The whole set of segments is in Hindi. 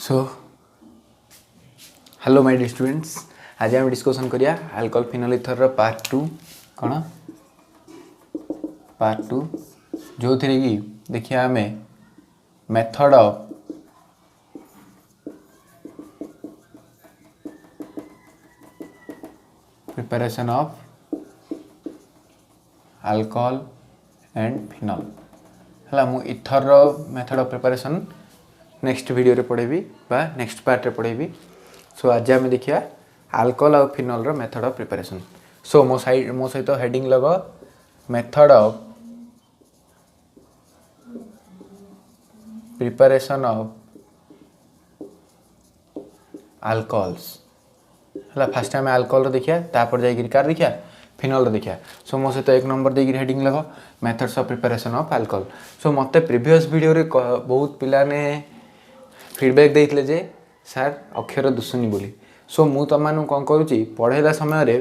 So hello my dear students, आज आम डिस्कसन करिया अल्कोहल फिनोल इथर पार्ट 2 कौन पार्ट 2 जो थी कि देखिए आम method of preparation of alcohol and phenol है मु ether method of preparation next video रे पढ़ेबी बा नेक्स्ट पार्ट रे पढ़ेबी। सो आज आम देखिए अल्कोहल और फिनोल रो मेथड ऑफ प्रिपरेशन। सो मो सहित हेडिंग लग method of preparation of alcohols है। फास्ट आम अल्कोहल देखिया तापर जाइए कार देखिया फिनोल देखिया। सो मो सहित एक नंबर देकर हेडिंग लग methods of preparation of alcohol. So मते प्रीवियस वीडियो रे बहुत पिला ने फीडबैक देते जे सर अक्षर दुसुनी बोली। सो मु तुम कौन करुच्ची पढ़ेला समय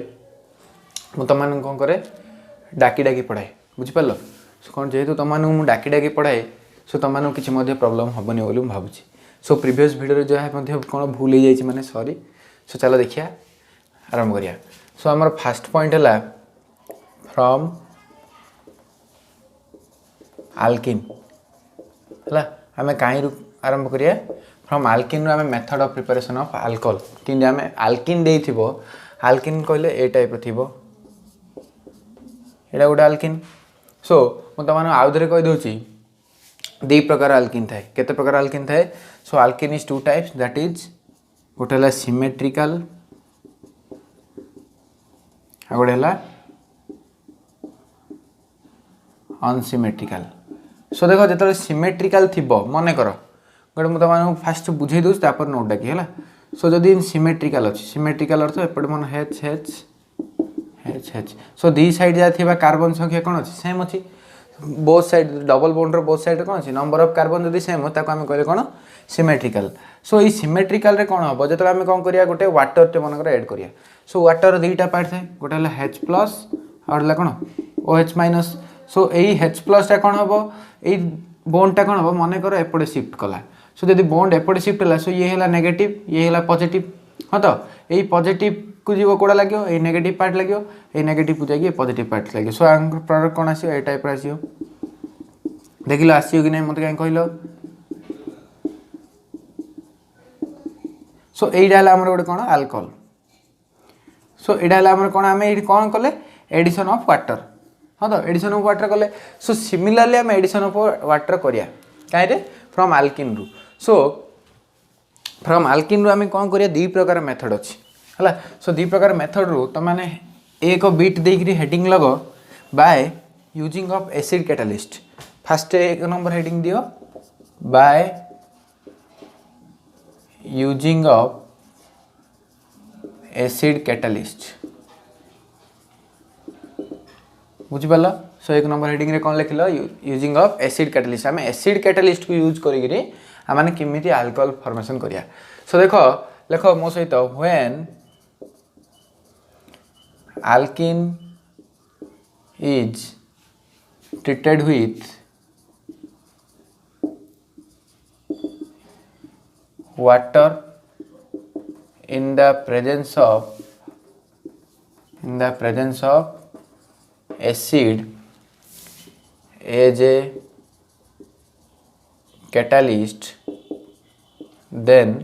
मु तुम कौन करे डाकी डाकी पढ़ाए बुझिपार। सो कौन जेहेतु तुम डाकी डाकी पढ़ाए सो तुम किसी प्रॉब्लम हेनी बोली भावुँ। सो प्रीवियस वीडियो जहाँ कौन भूल हो जाए माने सॉरी। सो चलो देखिया आरंभ करिया। सो आमर फास्ट पॉइंट है फ्रॉम आल्किन है आम कहीं आरंभ करिया फ्रॉम आल्किन आम method of preparation of alcohol कि आम आल्किन दे आल्किन कहले ए टाइप थी एटा गोटे आल्किन। सो मुझे आउ थे कहीदे दी प्रकार आल्किन थाए केते प्रकार आल्किन थाए। So alkene is two types that is गोटे है सिमेट्रिकल आ गोटे है अनसिमेट्रिकल। सो देख जो सिमेट्रिकल थी मन कर गोटे मुझे फास्ट बुझे दूसरी तापर नोट डाकी है। सो जदि सिमेट्रिकल अच्छी सिमेट्रिकल अर्थ एपटे मन एच एच एच एच। सो दी साइड जहाँ थी कार्बन संख्या कौन अच्छी सेम अच्छी बोथ साइड डबल बॉन्ड रो बोथ साइड कौन अच्छी नंबर ऑफ कार्बन जदि सेम आम कहले कौन सिमेट्रिकल। सो ये सिमेट्रिकल रे कौन हम जो आम कौन करिया गोटे वाटर टे मनकर ऐड करिया। सो वाटर दुईटा पार्ट थाए गोटे है H प्लस और कौन OH माइनस। सो यही H प्लस टा कौन हम यही बॉन्ड टा कौन हम मन कर एपटे शिफ्ट कला। सो जब बॉन्ड एपटे शिफ्ट है सो ये है नेगेटिव ये है पॉजिटिव हाँ तो यही पॉजिटिव को जीव कौड़ा लगे ये नेगेटिव पार्ट लगे ये नेगेटिव को जाइए पॉजिटिव पार्ट लगे। सो आम प्रोडक्ट कौन आसो ये टाइप आसो देख लो आसो कि नहीं मत कहीं कहल। सो यहीटा आम गोटे कौन अल्कोहल। सो यहाँ कौन आम ये कौन कले एडिशन ऑफ वाटर हाँ तो एडिशन ऑफ वाटर कले। सो सिमिलरली आम एडिशन ऑफ वाटर करिया कहीं फ्रॉम आल्किन रु। सो फ्रॉम आल्किन रु आम कौन करिया दी प्रकार मेथड अच्छी है। सो दी प्रकार मेथड रु तो मैंने एक बीट देकरी हेडिंग लग by using of acid catalyst. First एक नंबर हेडिंग दियो by using of acid catalyst बुझिपाल। सो एक नंबर हेडिंग रे कौन लिख लो यूजिंग ऑफ एसिड कैटालिस्ट आम एसिड कैटालिस्ट को यूज करी आम किमिति अल्कोहल फॉर्मेशन करिया। सो देख मो सहित when alkene is treated with water in the presence of acid as a catalyst then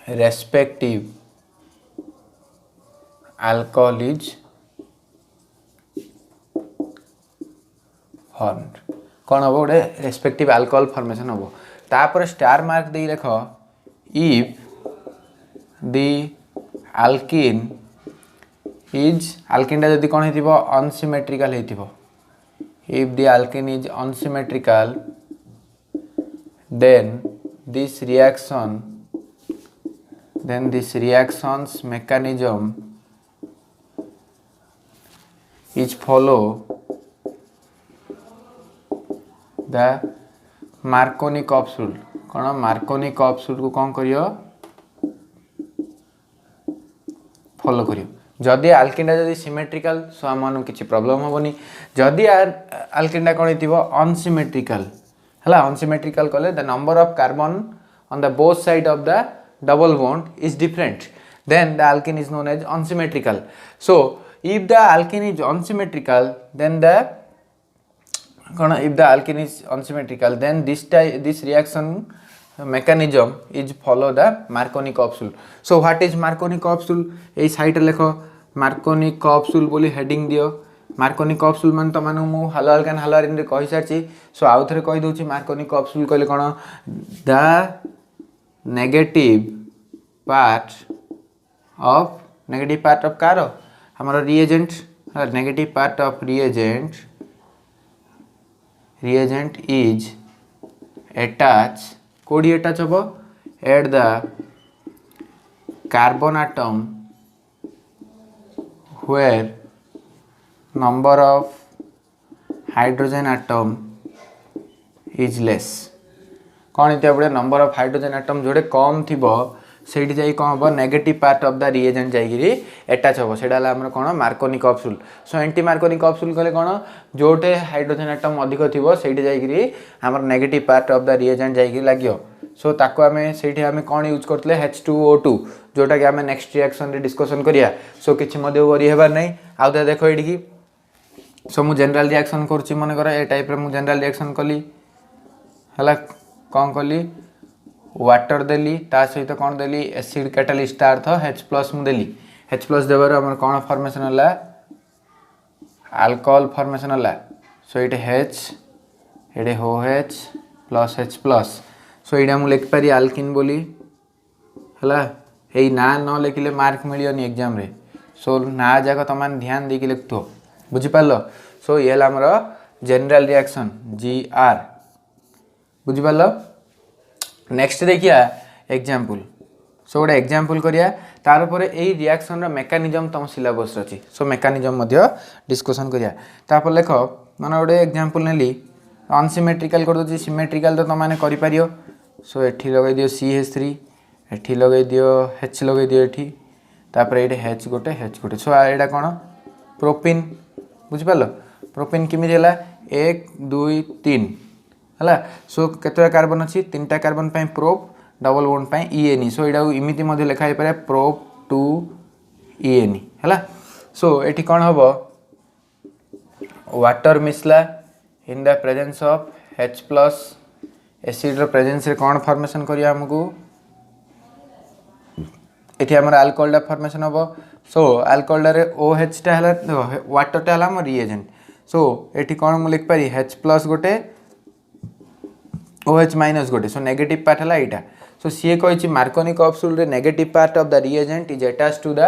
respective alcohol is formed। कौन हम गोटे रेस्पेक्टिव अल्कोहल फॉर्मेशन हम तापर स्टार मार्क दे रख इफ दी आल्किन इज आल्किन जदि कौन हो अनसिमेट्रिकल हो if the alkene is unsymmetrical then this reaction's mechanism is follow the Marconi-Cops rule। कौन Marconi-Cops rule को कौन करियो फॉलो करियो। जदि आल्किनटा जदि सिमेट्रिकल सो आम किसी प्रॉब्लम हेनी। जदि आल्किनटा कौन हो अनसिमेट्रिकल है अनसिमेट्रिकल कले the number of carbon on the both side of the double bond is different, then the alkene is known as unsymmetrical. So if the alkene is unsymmetrical, then if the alkene is unsymmetrical, then this reaction mechanism is follow the Marconi capsule. So what is Marconi capsule? এই সাইডে লেখো Marconi capsule बोली हेडिंग दियो. Marconi capsule मान तो मानु मु हालो अल्कान हालो आरिन रे कहि सारची. सो आउ थरे कहि दोची Marconi capsule कहले कोन the negative part of car हमर reagent, negative part of reagent is attached. कोडी attach होबो at the carbon atom where number of hydrogen atom is less. कौन इते बड़े नंबर ऑफ हाइड्रोजन एटम जोड़े कम थिबो सेठी जाई कोन हबो negative part of the reagent जाईगिरी अटैच हबो सेडा ला हमर कोन Markovnikov. So anti Markovnikov कहले कोन जोटे हाइड्रोजन एटम अधिक थिबो सेठी जाईगिरी हमर negative part of the reagent जाईगिरी लागियो. सो ताको हमें सेठी हमें कोन यूज करतले H2O2 जोटा कि हमें नेक्स्ट रिएक्शन रे डिस्कशन करिया. सो किछि मध्ये वरी हेबार नै. आउ दे देखो एडी की. सो मु जनरल रिएक्शन करछि मन कर ए टाइप रे मु जनरल रिएक्शन कली हला कौन कली वाटर देली ता सहित कौन देली एसिड कैटालिस्ट अर्थ H+ मु देली. H+ देबार हमर कौन फॉर्मेशन होला अल्कोहल फॉर्मेशन होला. सो इटे H एडे OH प्लस H+. सो इडा मु लिख पारी अल्किन बोली हला. एई ना न लिखिले मार्क मिलियनी एग्जाम रे. सो ना जाक तमान ध्यान देकी लिखतो बुझि पालो. सो ये हला हमर जनरल रिएक्शन GR बुझि पालो. नेक्स्ट देखिया एग्जांपल. सो गोटे एग्जांपल करिया तार पर एई रिएक्शन रो मेकानिज्म तम सिलेबस रछि. सो मेकानिज्म मध्य डिस्कशन करिया. तापर लेखो माने गोटे एग्जांपल नेली अनसिमेट्रिकल कर दोची. सिमेट्रिकल तो तमाने करि पारियो. सो एठी लगै दियो CH3 एठी लगै दियो H लगै दियो एठी तापर एठी H गोटे. सो एडा कोन प्रोपिन बुझि पालो. प्रोपिन किमि देला 1 2 3 हला. सो केतरा कार्बन अछि 3टा कार्बन पय प्रोप डबल बॉन्ड पय ENE. सो एडा इमिति मध्ये लिखा हे पारे प्रोप 2 ENE हला. सो एठी कोन हबो वाटर मिसला in the presence of H+ acid रो प्रेजेंस रे कोन फॉर्मेशन करिया हमकु एठी हमर अल्कोहल दा फॉर्मेशन हबो. सो अल्कोहल रे OH टा हला वाटर टा हला हमर रिएजेंट. सो एठी कोन मु लिख पारी H+ गोटे OH माइनस गोटे. सो नेगेटिव पार्ट हला एटा. सो सीए कहिछि मार्कोनी कैप्सूल रे negative part of the reagent is attached to the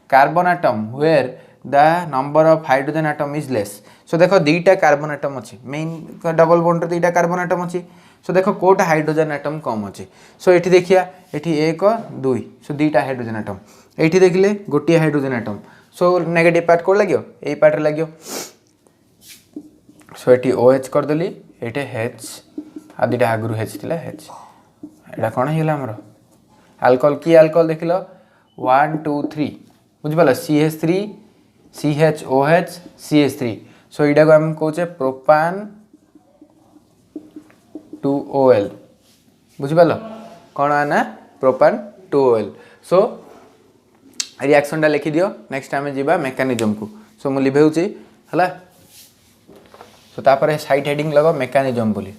carbon atom where the number of hydrogen atom is less. So देखो दीटा कार्बन एटम अछि मेन डबल बॉन्ड रे दीटा कार्बन एटम अछि. सो देखो कोटा हाइड्रोजन एटम कम अछि. सो एठी देखिया एठी 1 2 सो दीटा हाइड्रोजन एटम एठी देखिले गोटी hydrogen atom. So negative part कोड लागियो एई पार्ट रे लागियो. सो एठी OH कर देली एठी H आदिटा आगुरु H थिला H एडा कोन हिला हमरो अल्कोहल की अल्कोहल देखिलो 1 2 3 बुझ पाला CH3 CHOH CH3. सो इडा को हम कहचे प्रोपान 2OL बुझ पालो कोन आना प्रोपान 2OL. सो रिएक्शन डा लिखि दियो. नेक्स्ट टाइम जीवा मेकानिज्म को. सो मु लिभेउची हला. सो तापर साइड हेडिंग लगो मेकानिज्म बोली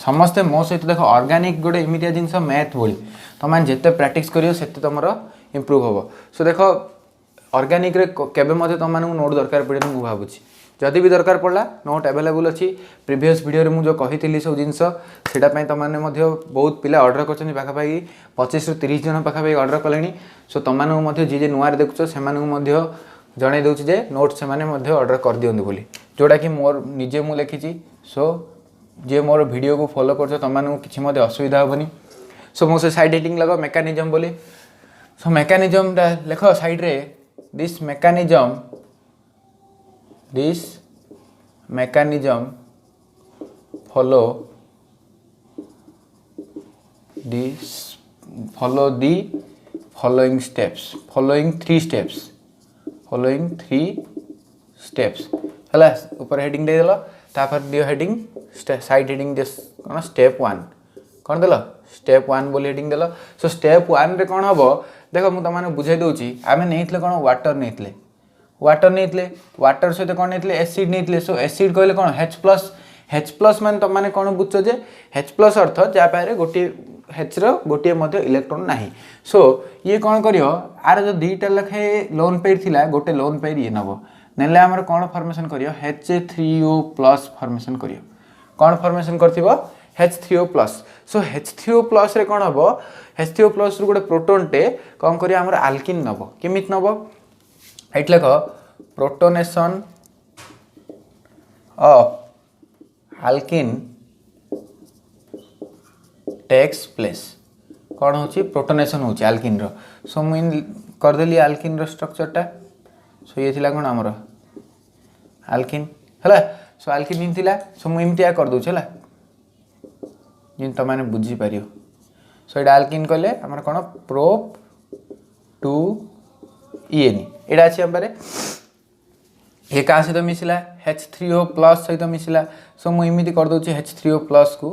समस्ते मो सहित देखो ऑर्गेनिक गोटे इमितिया जिनस मैथ बोली तुम जिते प्रैक्टिस करियो सेते तुमरो इंप्रूव होबो. सो देखो ऑर्गेनिक रे केबे मते तुम मानू नोट दरकार पड़े मु भाबुची. जदि भी दरकार पड़ला नोट अवेलेबल अछि. प्रीवियस वीडियो रे मु जो कहितली सब जिनस सेटा पय तुम माने मध्य बहुत पिला ऑर्डर करछनी पाखा पाई 25 रु 30 जन पाखा पाई ऑर्डर कलेनी. सो तुम मानू मध्य जे नुआर देखुछो से मानू मध्य जणे दउछि जे नोट से माने मध्य ऑर्डर कर दियंदु बोली जोटा कि मोर निजे मु लिखिची. सो जे मोर वीडियो को फॉलो करछो तुम मानू किछि मध्य असुविधा होबनी. सो मो से साइड हेडिंग लगो मेकानिज्म बोली. सो मेकानिज्म दा लिखो साइड रे this mechanism follow the following three steps हला. ऊपर हेडिंग दे देलो तापर दियो heading side heading this cone step 1 कौन देल स्टेप 1 बोली हेडिंग देल। सो स्टेप 1 रे कौन हम देख मुझे तुमने बुझे दूसरी आम नहीं कौन वाटर नहीं वाटर सहित कौन नहीं एसिड नहीं। सो एसिड कहले कौन H प्लस मान तुम मैंने कौन बुझ जे H प्लस अर्थ जहाँ पाखे गोटे H रोटे इलेक्ट्रोन ना। सो ये कौन कर आर जो दुईटा लेखे लोन पेयर थी गोटे लोन पेयर ये नब नेले आमर कौन फॉर्मेशन कर H3O प्लस फॉर्मेशन कर कौन फॉर्मेशन कर H3O प्लस। सो H3O प्लस रे कौन हम H3O प्लस रू गोटे प्रोटोन टे कौन कर आल्किन नब केमित नब ये लेख प्रोटोनेशन ऑफ आल्किन टेक्स प्लेस कौन हो प्रोटोनेशन हो आल्किन रो। सो मुझे करदेली आल्किन रो स्ट्रक्चरटा। सो ये थिला कौन आमर आल्किन है। सो आल्किन इन थिला। सो मुझे कर दूँ है जी तुम मैंने बुझीपर। सो ये आल्किन कले आमर कौन प्रोप 2 EN एटा अच्छी आम पारे ये क्या सहित मिसला H3O प्लस सहित मिसला। सो मुझे कर दूँ H3O प्लस को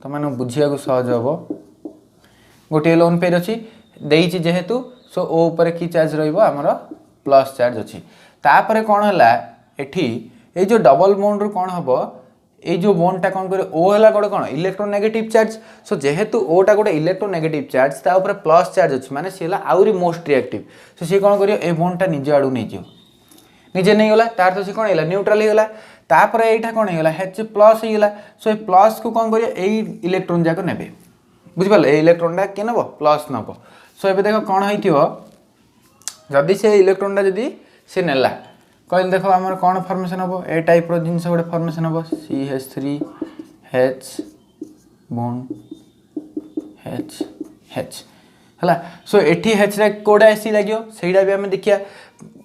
तुम मैंने बुझा सहज हम गोटे लोन पेयर अच्छी देती जेहेतु। सो ओ उपर की चार्ज रमर प्लस चार्ज अच्छी तापर कौन है एठी ये जो डबल बॉन्ड रू कौन हम ये जो बॉन्डटा कौन करे ओ है गोटे कौन इलेक्ट्रोनेगेटिव चार्ज। सो जेहेतु ओटा गोटे इलेक्ट्रोनेगेटिव चार्ज तापर प्लस चार्ज अच्छी माने सी आउरी मोस्ट रिएक्टिव। सो सी कौन कर बॉन्डटा निज आड़ू नहीं निजे नहीं गला तार तो सी कौन है न्यूट्रल हो गला तापर यहाँ कौन है H प्लस होगा। सो ये प्लस को कौन करिए इलेक्ट्रोन जाक ने बुझिपाल ये इलेक्ट्रोनटा किए नब प्लस नब। सो ये देख कौन होदी से इलेक्ट्रोनटा जदि से नेला कहले देख आम कौन फॉर्मेशन हम ए टाइप जिन गोटे फॉर्मेशन हम CH3H बॉन्ड H है। सो एटी H रे कोड़ा एसी लगे सहीटा भी आम देखिए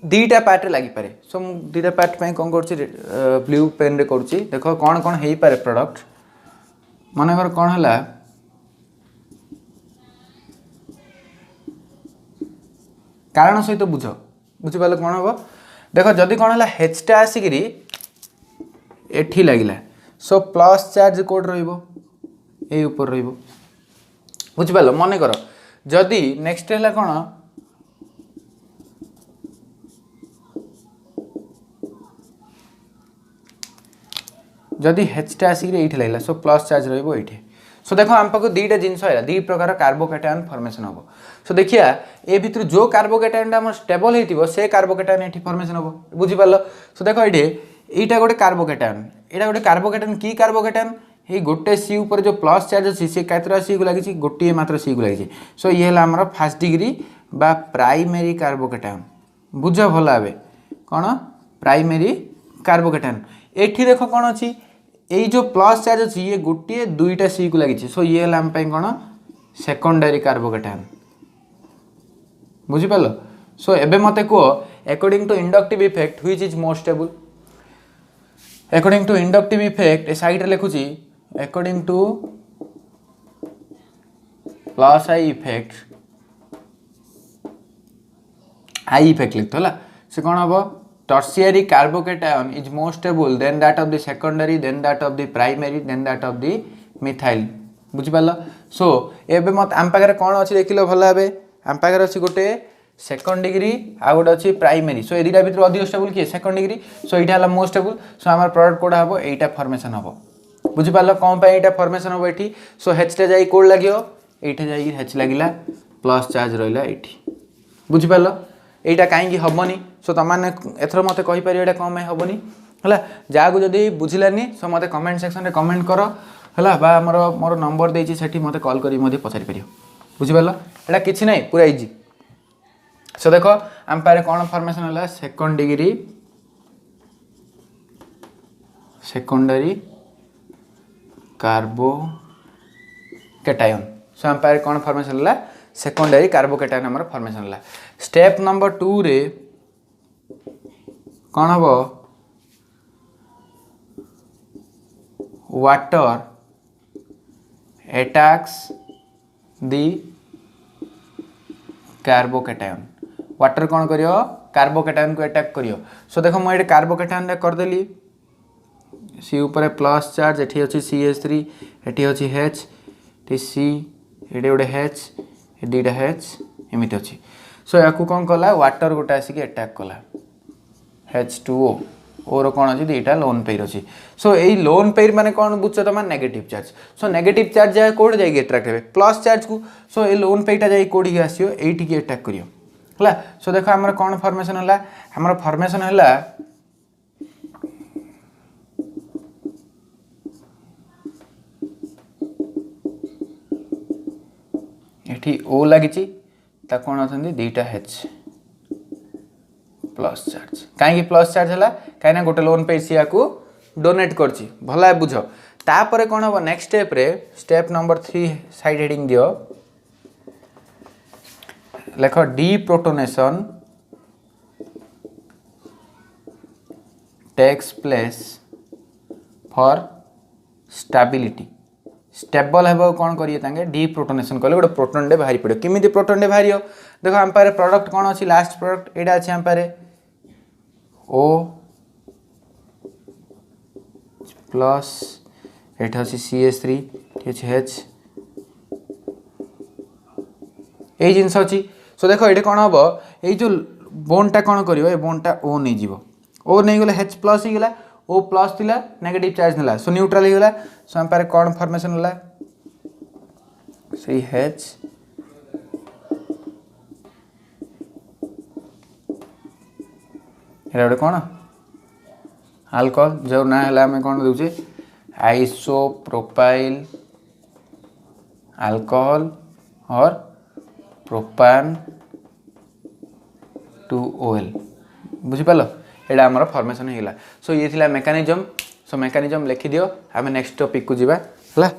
दीटा पार्ट लगी पारे। सो दीटा पार्ट पे कौन कर ब्लू पेन रे करुच्ची देख कौन कौन हो पारे प्रोडक्ट मनकर कौन है कारण सहित बुझ बुझिपाल कौन हम देख जदि कौन है Hटा आसिक एठी लगिला। सो प्लस चार्ज कोड रही बुझिपाल मन कर जदि नेक्स्ट है कौन जदि Hटा आसिक ये लगे। सो प्लस चार्ज रही। सो देखो आम पाक दुईटा जिनस है दुई प्रकार कार्बोकेटायन फॉर्मेशन हम। सो देखिया ए भितर जो कार्बोकेटायनटा आम स्टेबल होती से कार्बोकेटायन ये फॉर्मेशन हम बुझिपाल। सो देख ये यहाँ गोटे कार्बोकेटायन यहाँ गोटे कार्बोकेटायन की कार्बोकेटायन ये गोटे सी उपर जो प्लस चार्ज अच्छी सी केतरा सी को लगी गोटे मात्र सी को लगी। सो ये आमर फास्ट डिग्री बा प्राइमेरी कार्बोकेटायन बुझ भल भाव कौन प्राइमेरी कार्बोकेटायन। एठी देख कौन अच्छी ये जो प्लस चार्ज अच्छी ये गोटे दुईटा सी को लगी। सो ये आम कौन सेकेंडरी कार्बोकेटायन बुझिपाल। सो एबे मते कह according to inductive effect which is more stable according to inductive effect ए साइड रे लिखुची according to plus I effect लिख तो है से कौन हम tertiary carbocation is more stable than that of the secondary then that of the primary then that of the methyl बुझिपाल। सो एबे मत आम पाखे कौन अच्छी देख लो भल भाव आम पाखे अच्छी गोटे सेकंड डिग्री आ गोटे अच्छी प्राइमेरी। सो ये दुटा भर अधिक स्टेबल किए सेकंड डिग्री। सो यहाँ मोस्ट स्टेबल। सो आम प्रोडक्ट कोड़ा हम यहाँ फॉर्मेशन हम बुझिपाल कौन यहाँ फॉर्मेशन हम ये। सो Hटा जा कौन लगे ये H लगिला प्लस चार्ज रहा ये बुझिपाल यहाँ कहीं हेनी। सो तुमने एथर मत कहीपर ये कौन हेनी है जहाँ जदि बुझलानी सो मत कमेंट सेक्शन में कमेंट कर है बा मोर नंबर देती से मत कॉल कर पचारि पार बुझिपाल यहाँ किसी ना पूरा इजी। सो देख आम पारे कौन फॉर्मेशन है सेकेंडरी कार्बोकेटायन। सो आम पारे कौन फॉर्मेशन है सेकेंडरी कार्बोकेटायन आम फॉर्मेशन है। स्टेप नंबर 2 रे कौन हम वाटर अटैक्स दी कार्बोकेटायन वाटर कौन करियो कार्बोकेटायन को अटैक करियो। सो देखो मुझे कार्बोकेटायन करदेली सी ऊपर प्लस चार्ज एठी अछि CH3 एठी अछि H टी सी ये गोटे H ये दुईटा H एमती अच्छी सो या कौन कला वाटर गोटे आसिक अटैक कला H2O ओर कौन अच्छी दुईटा लोन पेयर अच्छी सो यही लोन पेयर माने कौन बुझ तुम negative charge so negative charge जाए कौट जाए अट्राक्ट हे प्लस चार्ज को सो ये लोन पेयरटा जाए कौटी आसो ये अटैक कर सो देख आम कौन फॉर्मेशन है आम फॉर्मेशन है ये ओ लगी कौन अच्छा दुईटा H प्लस चार्ज कहीं प्लस चार्ज है कहीं गोटे लोन पे सी को डोनेट करछि भला बुझ तापर कौन हम नेक्स्ट स्टेप रे स्टेप नंबर 3 साइड हेडिंग दियो लेख deprotonation takes place for stability stable है कौन करिए डीप्रोटोनेशन कले गोटे प्रोटोन डे बाहरी पड़ो किमिति प्रोटोन डे बाहर देखो आम पारे प्रोडक्ट कौन अच्छी लास्ट प्रोडक्ट यहाँ अच्छे आम पारे O प्लस ये अच्छी CH3 H यही जिनस अच्छी सो देख ये कौन हम ये जो बोनटा कौन कर बोनटा O नहीं जीव O नहीं गले H प्लस ही गला O प्लस थिला नेगेटिव चार्ज नेला सो न्यूट्रल ही गला सो हम पारे कौन फॉर्मेशन होला सही H ये गोटे कौन अल्कोहल जो ना है आम कौन दूचे आइसोप्रोपाइल अल्कोहल और प्रोपान 2OL बुझिपाल यहाँ आम फॉर्मेशन होगा सो ये थिला मेकानिजम सो मेकानिजम लिखि दियो आम नेक्स्ट टॉपिक को जीवा है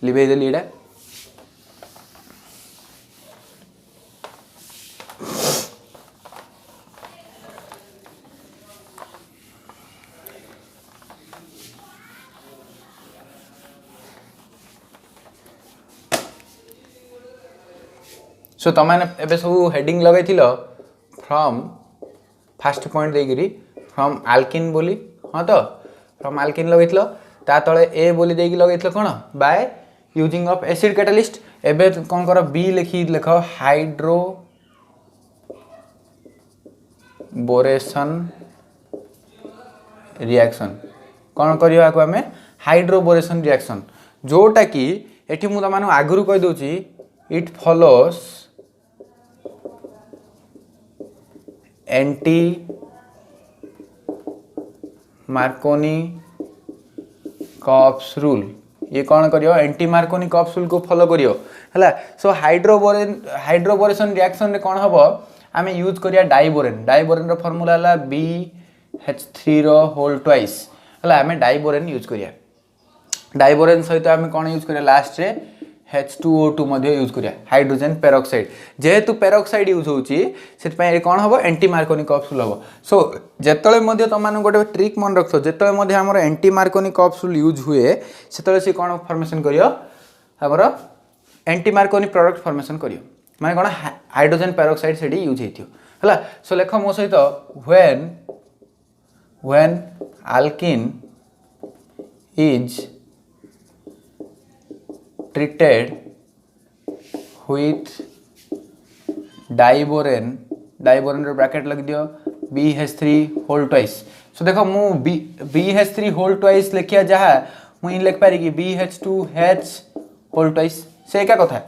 लिभे देली यहाँ सो तुमने एबे सब हेडिंग लगे फ्रॉम फास्ट पॉइंट देकरी फ्रॉम आल्किन बोली हाँ तो फ्रॉम आल्किन लगे ता तले ए बोली देकी लगे कौन bye using of acid catalyst एबे कौन कर बी लिखी लिख हाइड्रो बोरेशन रिएक्शन कौन करियो आको हमें हाइड्रो बोरेशन रिएक्शन जोटा कि एठी मु तमानु आगुरु कहि दोची it follows anti Markovnikov's rule ये कौन करियो एंटी मार्कोनी कॉप्स रूल को फॉलो करियो हला सो हाइड्रोबोरेशन रिएक्शन रे कौन हबो आमे यूज करिया डाइबोरेन रो फार्मूला हला BH3 रो होल ट्वाइस हला आमे डाइबोरेन यूज करिया डाइबोरेन सहित आमे कौन यूज करिया लास्ट रे H2O2 मध्ये यूज करिया हाइड्रोजन पेरोक्साइड जेहेतु पेरोक्साइड यूज होची सेत पय कोन हबो एंटी मार्कोनी कॉप्सूल हबो सो जेतळे मध्ये तमान गोटे ट्रिक मन रखथो जेतळे मध्ये हमर एंटी मार्कोनी कॉप्सूल यूज हुए सेतळे से कोन फॉर्मेशन करियो हमर एंटी मार्कोनी प्रोडक्ट फॉर्मेशन करियो माने कोन हाइड्रोजन पेरोक्साइड सेडी यूज हेतियो हला सो लेख मो सहित when alkene is treated with diborane रो ब्रैकेट लग दियो BH3 होल ट्वाइस सो देखो मु BH3 होल ट्वाइस लिखिया जहा मु इन लिख पारी कि BH2H होल ट्वाइस से का कथा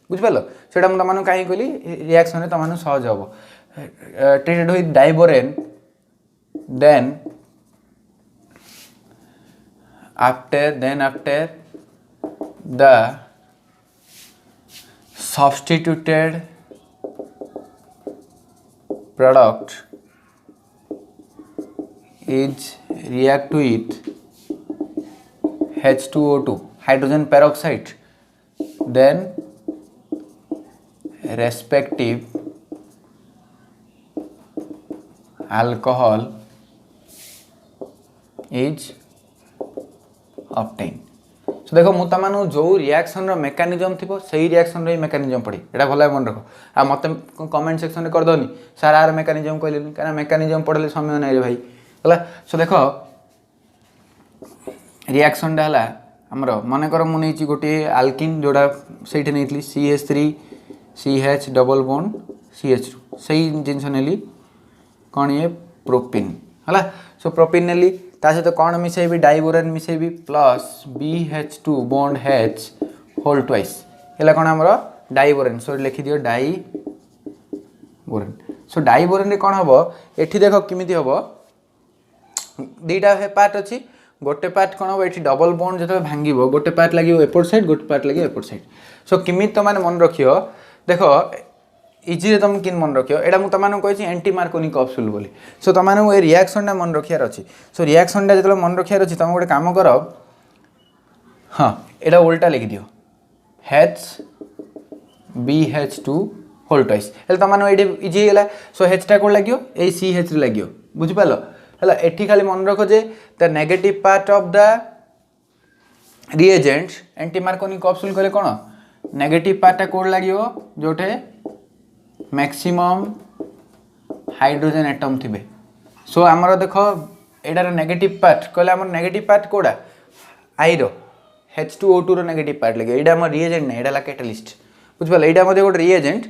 बुझ पालो सेटा म तमानु काई कहली रिएक्शन रे तमानु सहज हबो treated with diborane then after the substituted product is react with H2O2 hydrogen peroxide then respective alcohol is obtain सो देखो मु तमानु जो रिएक्शन रो मेकानिजम थिबो सही रिएक्शन रो मेकानिजम पड़ी एटा भला मन रखो आ मते कमेंट सेक्शन रे कर दोनी सारा आर मेकानिजम कहलेनी काना मेकानिजम पढ़ले समय नै रे भाई हला सो देखो रिएक्शन डा हला आमर मनकर मुझे गोटे आल्किन जोड़ा से नहीं CH3 CH double bond CH2 से जिनस नेली कौन ये प्रोपिन है। सो प्रोपिन नेली ता सहित कौन मिसेबी डाइबोरेन मिसेबी plus BH2 bond H whole twice है कौन आमर डाइबोरेन। सो लिखि दियो डाइबोरेन। सो डाइबोरेन कौन हम एठी देख किमिति हम दीटा पार्ट अच्छी गोटे पार्ट कौन हम ये डबल बॉन्ड जो भांग गोटे पार्ट लगे एपट साइड गोटे पार्ट लगे एपट साइड। सो किमिति तुम मन रखियो देख इजी तुम कि मन रखियो एटा मु तुम कही एंटी मार्कोनी कप्सुल बोली। सो तुम ये रिएक्शन मन रखार अच्छी। सो रिएक्शन जो मन रखार अच्छी तुम गोटे काम कर हाँ एटा उल्टा लिखि दियो BH2 होल ट्वाइस हेल्ले तुम ये इजी है। सो H कौन लगे ये CH लगे बुझिपाल है। एठी खाली मन रख जे the negative part of the reagent anti Markovnikov कहले कौन नेगेटिव पार्टा कौन लगे जोटे मैक्सिमम हाइड्रोजन एटम थे। सो आमर देख एटार नेगेटिव पार्ट कहले आमर नेगेटिव पार्ट कोड़ा आईर H2O2 रो नेगेटिव पार्ट लगे ये आम रिएजेंट ना यहाँ कैटालिस्ट बुझिपाल ये गोटे रिएजेंट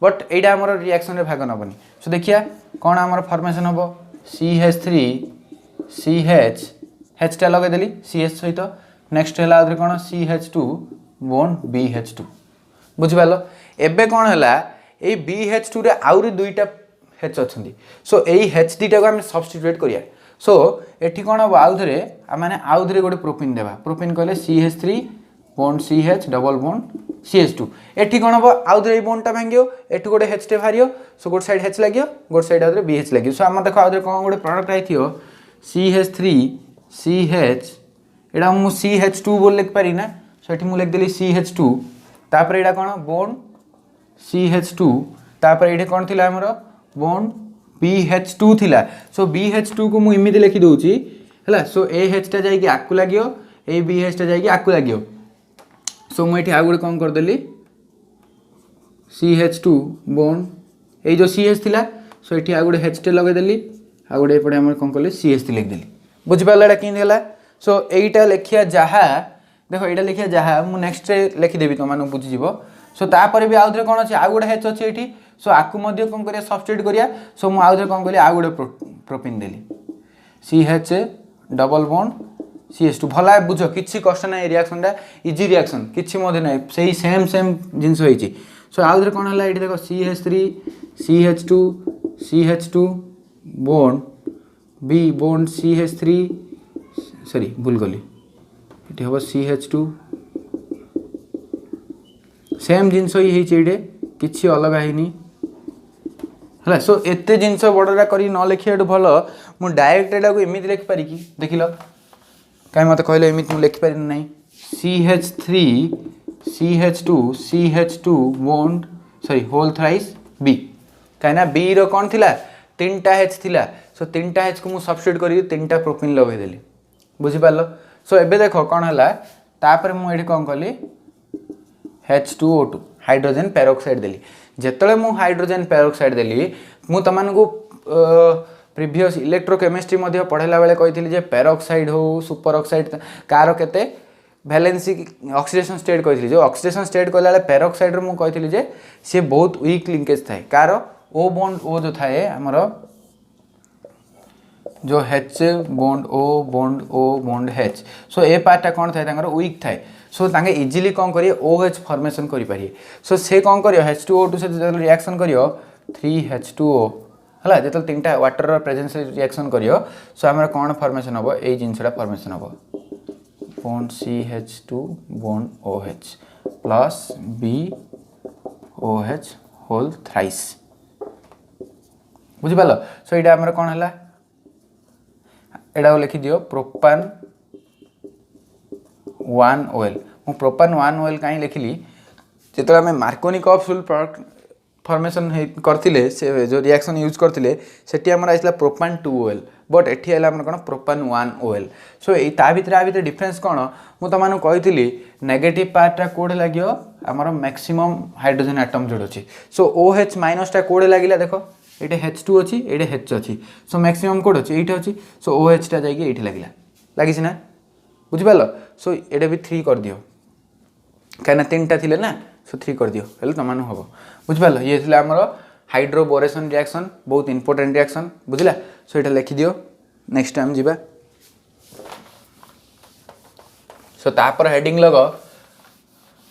बट यहाँ आम रिएक्शन भाग नबनी। सो देखिया कौन आमर फॉर्मेशन हम CH3 CH H टा लगेदेली CH सहित नेक्स्ट है कौन CH2 बॉन्ड BH2 बुझिपाल। एबे कौन है ये BH2 रे आउरी दुईटा H अच्छा। सो यही H दुईटा को आम सब्स्टिट्यूट करिया। सो एठी कौन हम आउ थे मैंने आउ थे गोटे प्रोपिन देवा प्रोपिन कहले CH3 bond CH double bond CH2 एठी कौन हम आउ थे बॉन्डटा भांगो एठी गोटे H टे बाहर। सो गोटे साइड H लगे गोटे साइड आउे BH लगे। सो आम देख आउे कौन गोटे प्रोडक्ट आई CH3 CH एटा मु CH2 बोल लिख पारि ना। सो एठी मु लिखदेली CH2 तापर एटा कौन बॉन्ड CH2 तापर ये कौन थी आमर बॉन्ड BH2 थिला। सो BH2 को मुझे इमिति लिखि दूची है। सो ए H टा जाइए आकु लगे ए BH टा जाइए आकु लगे। सो मुझे आउ गोटे कौन करदेली CH2 बॉन्ड ये जो CH थिला। सो ये आउ गोटे H टे लगेदेली आउ गोटे एपटे आम कौन कले CH लिखदेली बुझिपाल एटा कि है। सो यहीटा लिखिया जहाँ देख यहाँ लिखिया जहाँ मु नेक्स्ट लिखिदेवी तुम मानक बुझीज। सो तापर भी आउ थे कौन अच्छे आउ गोटे H अच्छे ये। सो आकु मध्य कौन करिया सब्स्टिट्यूट करिया। सो मु आउ थे कौन करी आउ गोटे प्रोपिन देली CH डबल बॉन्ड CH2 भला बुझ किसी कष्ट ना रिएक्शनटा इजी रिएक्शन किसी ना से सेम जिनस होती। सो आउ थे कौन है ये देख CH3 CH2 bond B bond CH3 sorry भूल गली ये हम CH2 सेम जिनस ही ये किसी अलग है है। सो एत जिनस बड़ा कर न लिखा भल मु डायरेक्ट एटा को एमती लिखिपारि कि देख लो कहीं मत कहले एमती लिखिपार ना CH3 CH2 bond sorry whole thrice B कहीं B रो कौन थिला 3टा H थिला। सो 3टा H को मु सब्स्टिट्यूट करी 3टा प्रोपिन लगेदेली बुझिपाल। सो एबे देख कौन है तापर मुझे कौन कली H2O2 हाइड्रोजन पेरोक्साइड देली। जेतले मु हाइड्रोजन पेरोक्साइड देली मु तमनको प्रीवियस इलेक्ट्रोकेमिस्ट्री पढ़ाला बेले कही जे पेरोक्साइड हो सुपर ऑक्साइड कार केते वैलेंसी ऑक्सीडेशन स्टेट कही जो ऑक्सीडेशन स्टेट कहला पेरोक्साइड मु कही जे सी बहुत वीक लिंकेज थाए कार ओ बॉन्ड ओ जो थाए हमर जो H बॉन्ड ओ बॉन्ड H। सो ए पार्टा कौन थाए वीक थाए। सो तांगे इजीली कौन करिए OH फॉर्मेशन करि पारिए। सो से कौन करियो H2O2 से जो रिएक्शन करियो 3H2O हला जो 3टा वाटर प्रेजेंस रिएक्शन करियो। सो हमर कौन फॉर्मेशन हबो ए जिनसटा फॉर्मेशन हबो bond CH2 bond OH plus BOH whole thrice बुझिपाल। सो ये हमर कौन है एटा लिखि दियो प्रोपान 1 OL मु प्रोपान 1 OL कहीं लिखिली जो आम मार्कोनी कप्सुल प्रोडक्ट फॉर्मेशन करथिले से जो रिएक्शन यूज करथिले सेठी हमर आइसला प्रोपान 2 OL बट एठी आइला हमर कोन प्रोपान 1 OL। सो ए ता भितर डिफरेंस कोन मु त मानु कहिथिली नेगेटिव पार्टटा कोडे लागियो हमर मैक्सिमम हाइड्रोजन एटम जोड़ अछि। सो OH माइनस टा कोडे लागिला देखो ये H2 अच्छी ये H अच्छी। सो मैक्सिमम कोड अच्छी ये अच्छी। सो OH टा जाइए ये लगिला लगी ना बुझिपाल। सो ये भी 3 कर दियो कहीं 3टा थिले ना सो 3 कर दियो हेल्ले तुम हम बुझिपाल ये थिला हमर हाइड्रोबोरेशन रिएक्शन बहुत इंपोर्टेंट रिएक्शन बुझला सो ये लिखि दियो नेक्स्ट टाइम जीवा सो तापर हेडिंग लग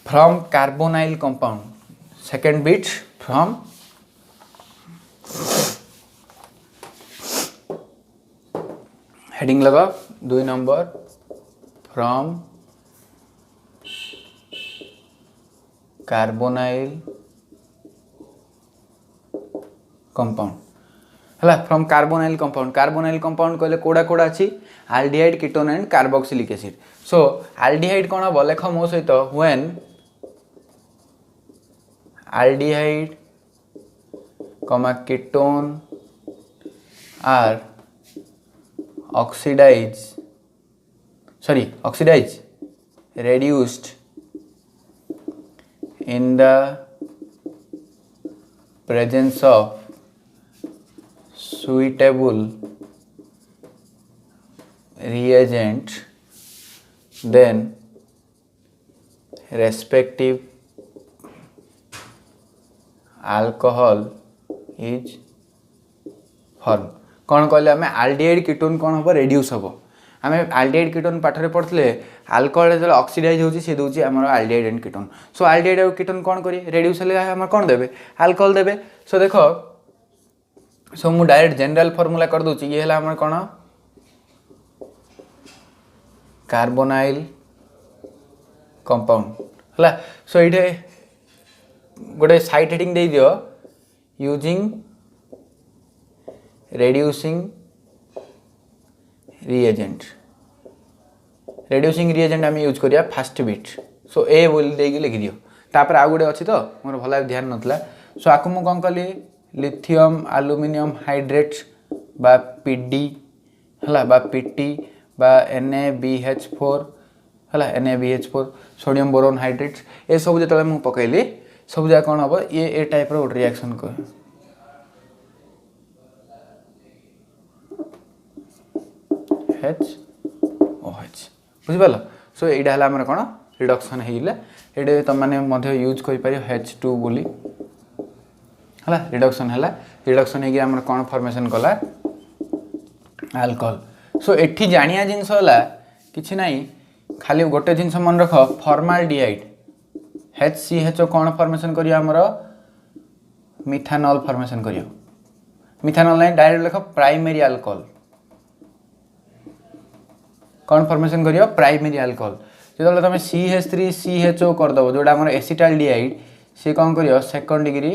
फ्रॉम कार्बोनाइल कंपाउंड सेकंड बिट फ्रॉम हेडिंग लगा 2 नंबर फ्रॉम कार्बोनाइल कंपाउंड हला फ्रॉम कार्बोनाइल कंपाउंड कहले कोडा कोडा अछि aldehyde ketone and carboxylic acid so aldehyde कोन हो लेख मो सहित when aldehyde ketone are oxidize reduced in the presence of suitable reagent then respective alcohol is formed कौन कहले आम एल्डिहाइड कीटोन कौन हम रेड्यूस हम आम एल्डिहाइड कीटोन पाठरे पढ़ते अल्कोहल जो ऑक्सीडाइज होची से दूची हमर aldehyde and ketone so aldehyde और कीटोन कौन करी रेड्यूस हेले हम कौन देबे अल्कोहल देबे सो देखो सो मु डायरेक्ट जनरल फार्मूला कर दूची ये हला हमर कौन कार्बोनाइल कंपाउंड हला सो इठे गोटे साइड हेडिंग दे दियो यूजिंग reducing reagent आम यूज करिया फर्स्ट बिट सो ए बोल देगी लिखि दियो तापर आ गुडे अछि तो मोर भला ध्यान नथला सो आकु मु कोन कली लिथियम एल्युमिनियम हाइड्रेट बा पीडी हला बा पीटी बा NaBH4 हला NaBH4 सोडियम बोरोन हाइड्रेट ए सब जतले मु पकैली सब जा कोन हबो ए टाइप रो रिएक्शन को HOH बुझिपाल सो एटा हला हमर कोन रिडक्शन हेइला एडे त माने मध्य यूज करि पारियो H2 बोली हला रिडक्शन हे कि हमर कोन फॉर्मेशन कला अल्कोहल सो एठी जानिया जिंस होला किछि नाही खाली गोटे जिंस मन रख फॉर्माल्डिहाइड HCHO कोन फॉर्मेशन करियो हमर मिथानॉल फॉर्मेशन करियो मिथानॉल नाही डायरेक्ट लिख प्राइमरी अल्कोहल कौन फॉर्मेशन करियो प्राइमरी अल्कोहल जो तुम CH3CHO कर दबो जोडा हमर एसिटाल्डिहाइड से कौन करियो सेकंड डिग्री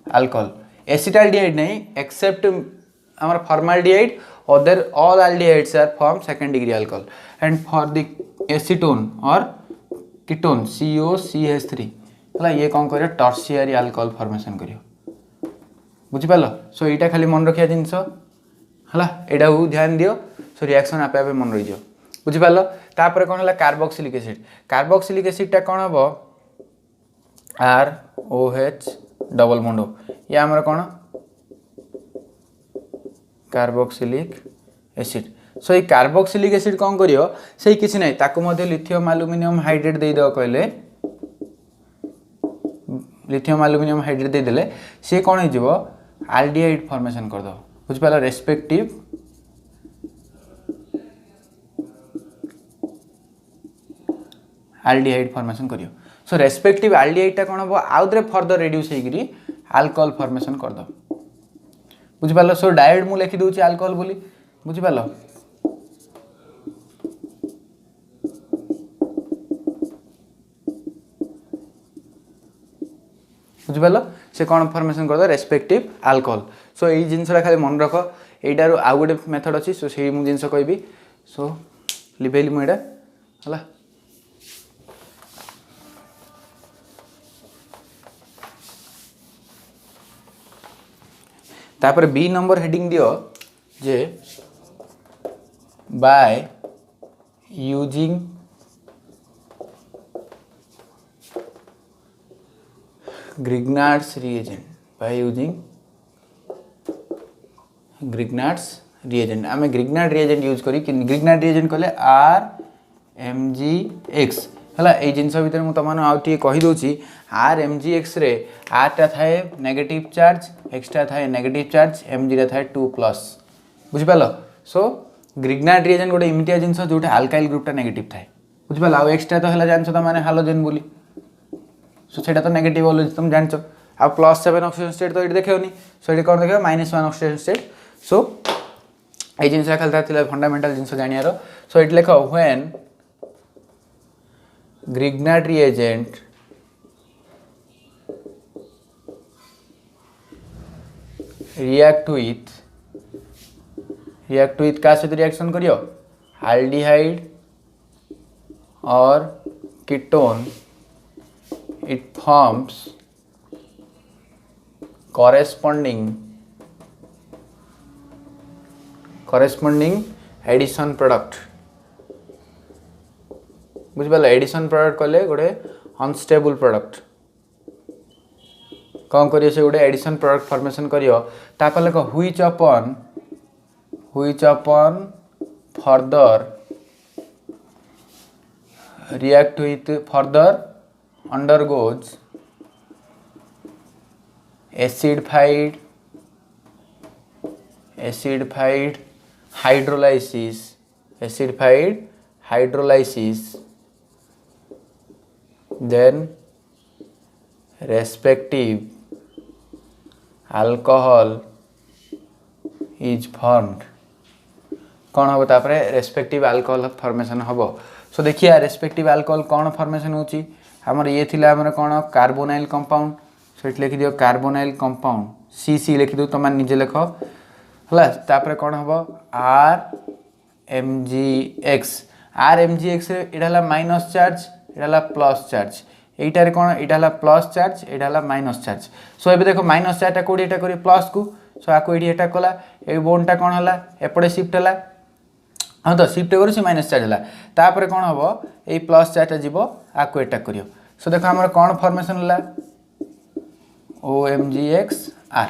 अल्कोहल एसिटाल्डिहाइड नहीं एक्सेप्ट हमर formaldehyde other all aldehydes are form second degree alcohol and for the acetone और कीटोन COCH3 हला ये कौन करियो टर्शियरी अल्कोहल फॉर्मेशन करियो बुझि पालो सो एटा खाली मन रखिया जिंस हला एटा ध्यान दियो सो रिएक्शन आपे आपे मन रहि दियो बुझिपाल तापर कौन है कार्बोक्सिलिक एसिड टा कौन हम ROH डबल बॉन्ड ये आमर कौन कार्बोक्सिलिक एसिड सो ये कार्बोक्सिलिक एसिड कौन करियो से किसी नहीं ताको मध्य लिथियम एल्युमिनियम हाइड्रेट दे दो कहले लिथियम एल्युमिनियम हाइड्रेट दे देले से कौन हो एल्डिहाइड फॉर्मेशन कर दो बुझिपाल रेस्पेक्टिव एल्डिहाइड फॉर्मेशन करियो सो रेस्पेक्टिव एल्डिहाइड टा कोन हो आउदरे फर्दर रिड्यूस हेगिरी अल्कोहल फॉर्मेशन कर दो बुझि पालो सो डायरेक्ट मु लिखि दोची अल्कोहल बोली बुझि पालो बुझि पालो से कोन फॉर्मेशन कर दो रेस्पेक्टिव अल्कोहल सो एई जिंसरा खाली मन रखो एटारो आ गुटे मेथड अछि सो सेही मु जिंस कहबी सो लिभेली मु एटा हला तापर बी नंबर हेडिंग दियो जे बाय यूजिंग ग्रिग्नार्ड्स रिएजेंट आमे ग्रिग्नार्ड रिएजेंट यूज करी कि ग्रिग्नार्ड रिएजेंट कहले mgx है ये जिनस भितर मुझे तुम आगे कहीदे आर mgx रे आर टा थाए नेगेटिव चार्ज एक्सट्रा थाए नेगेटिव चार्ज mg रे थाए 2 प्लस बुझिपाल सो ग्रिग्नार्ड रिएजेंट गोटे इमिटिया जिनस जो आल्काइल ग्रुपटा नेगेटिव थाए बुझिपाल आउ एक्सट्रा तो है जान तो मैंने हालोजेन बोली सो सेटा तो नेगेटिव बोलो तुम जान आ +7 ऑक्सीजन स्टेट तो ये देखेनि सो ये कौन देखे -1 ऑक्सीजन स्टेट सो ये जिनस खाली फंडामेंटल जिनस जानियार सो ये लिख when Grignard reagent react with क्या सहित रिएक्शन करियो एल्डिहाइड और ketone it forms corresponding addition product बुझिपाल एडिशन प्रोडक्ट कले गोटे अनस्टेबल प्रोडक्ट कौन करियो से गोटे एडिशन प्रोडक्ट फॉर्मेशन करियो ताको लेको व्हिच अपन further react with further undergoes acidified hydrolysis then respective alcohol is formed कौन हम तापर रेस्पेक्टिव अल्कोहल फॉर्मेशन हम सो देखिए रेस्पेक्टिव अल्कोहल कौन फॉर्मेशन होची हमर ये थिला हमर कौन कार्बोनाइल कंपाउंड सो इट लिखि दियो कार्बोनाइल कंपाउंड सी लिखि दो तुम निजे लिख हला तापर कौन हम RMgx एटा हला माइनस चार्ज एटा हला प्लस चार्ज एटार कौन एटा हला प्लस चार्ज एटा हला माइनस चार्ज सो एबे देखो माइनस चार्जटा कोडी एटा करी प्लस को सो आको एटी एटा कला ए बोनटा कौन हला एपटे शिफ्ट हला हाँ तो शिफ्ट कर माइनस चार्ज है तापर कौन हम ये प्लस चार्जटा जीव आको एटा करियो सो देखो आमर कौन फॉर्मेशन है OMgxR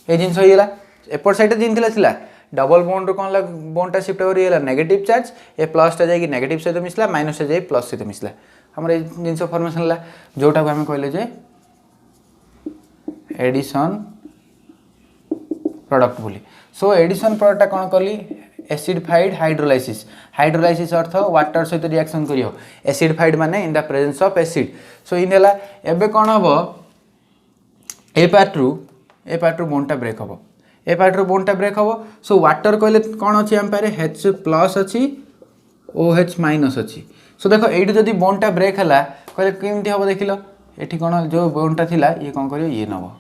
ये जिनस होगा एपट साइड जिन थिला डबल बॉन्ड कौन है बॉन्डटा शिफ्ट कर नेगेटिव चार्ज ए प्लसटा जाकि नेगेटिव सहित मिसला माइनसटा जाए प्लस सहित मिसला आमर ये जिनस फॉर्मेशन है जोटा को आम कहले जे एडिशन प्रोडक्ट बोली सो एडिशन प्रोडक्टटा कौन कली एसिडिफाइड हाइड्रोलाइसिस अर्थ वाटर सहित रिएक्शन करियो एसिडिफाइड माने in the presence of acid so in हैला एबे कोन हबो ए पार्ट रु बोनटा ब्रेक हबो सो वाटर कहले कोन अछि हम पारे H प्लस अछि OH माइनस अछि सो देखो एठी जदी बोनटा ब्रेक हला कहले केमती हबो देखिलो एठी कोन जो बोनटा थिला ये कोन करियो ये नबो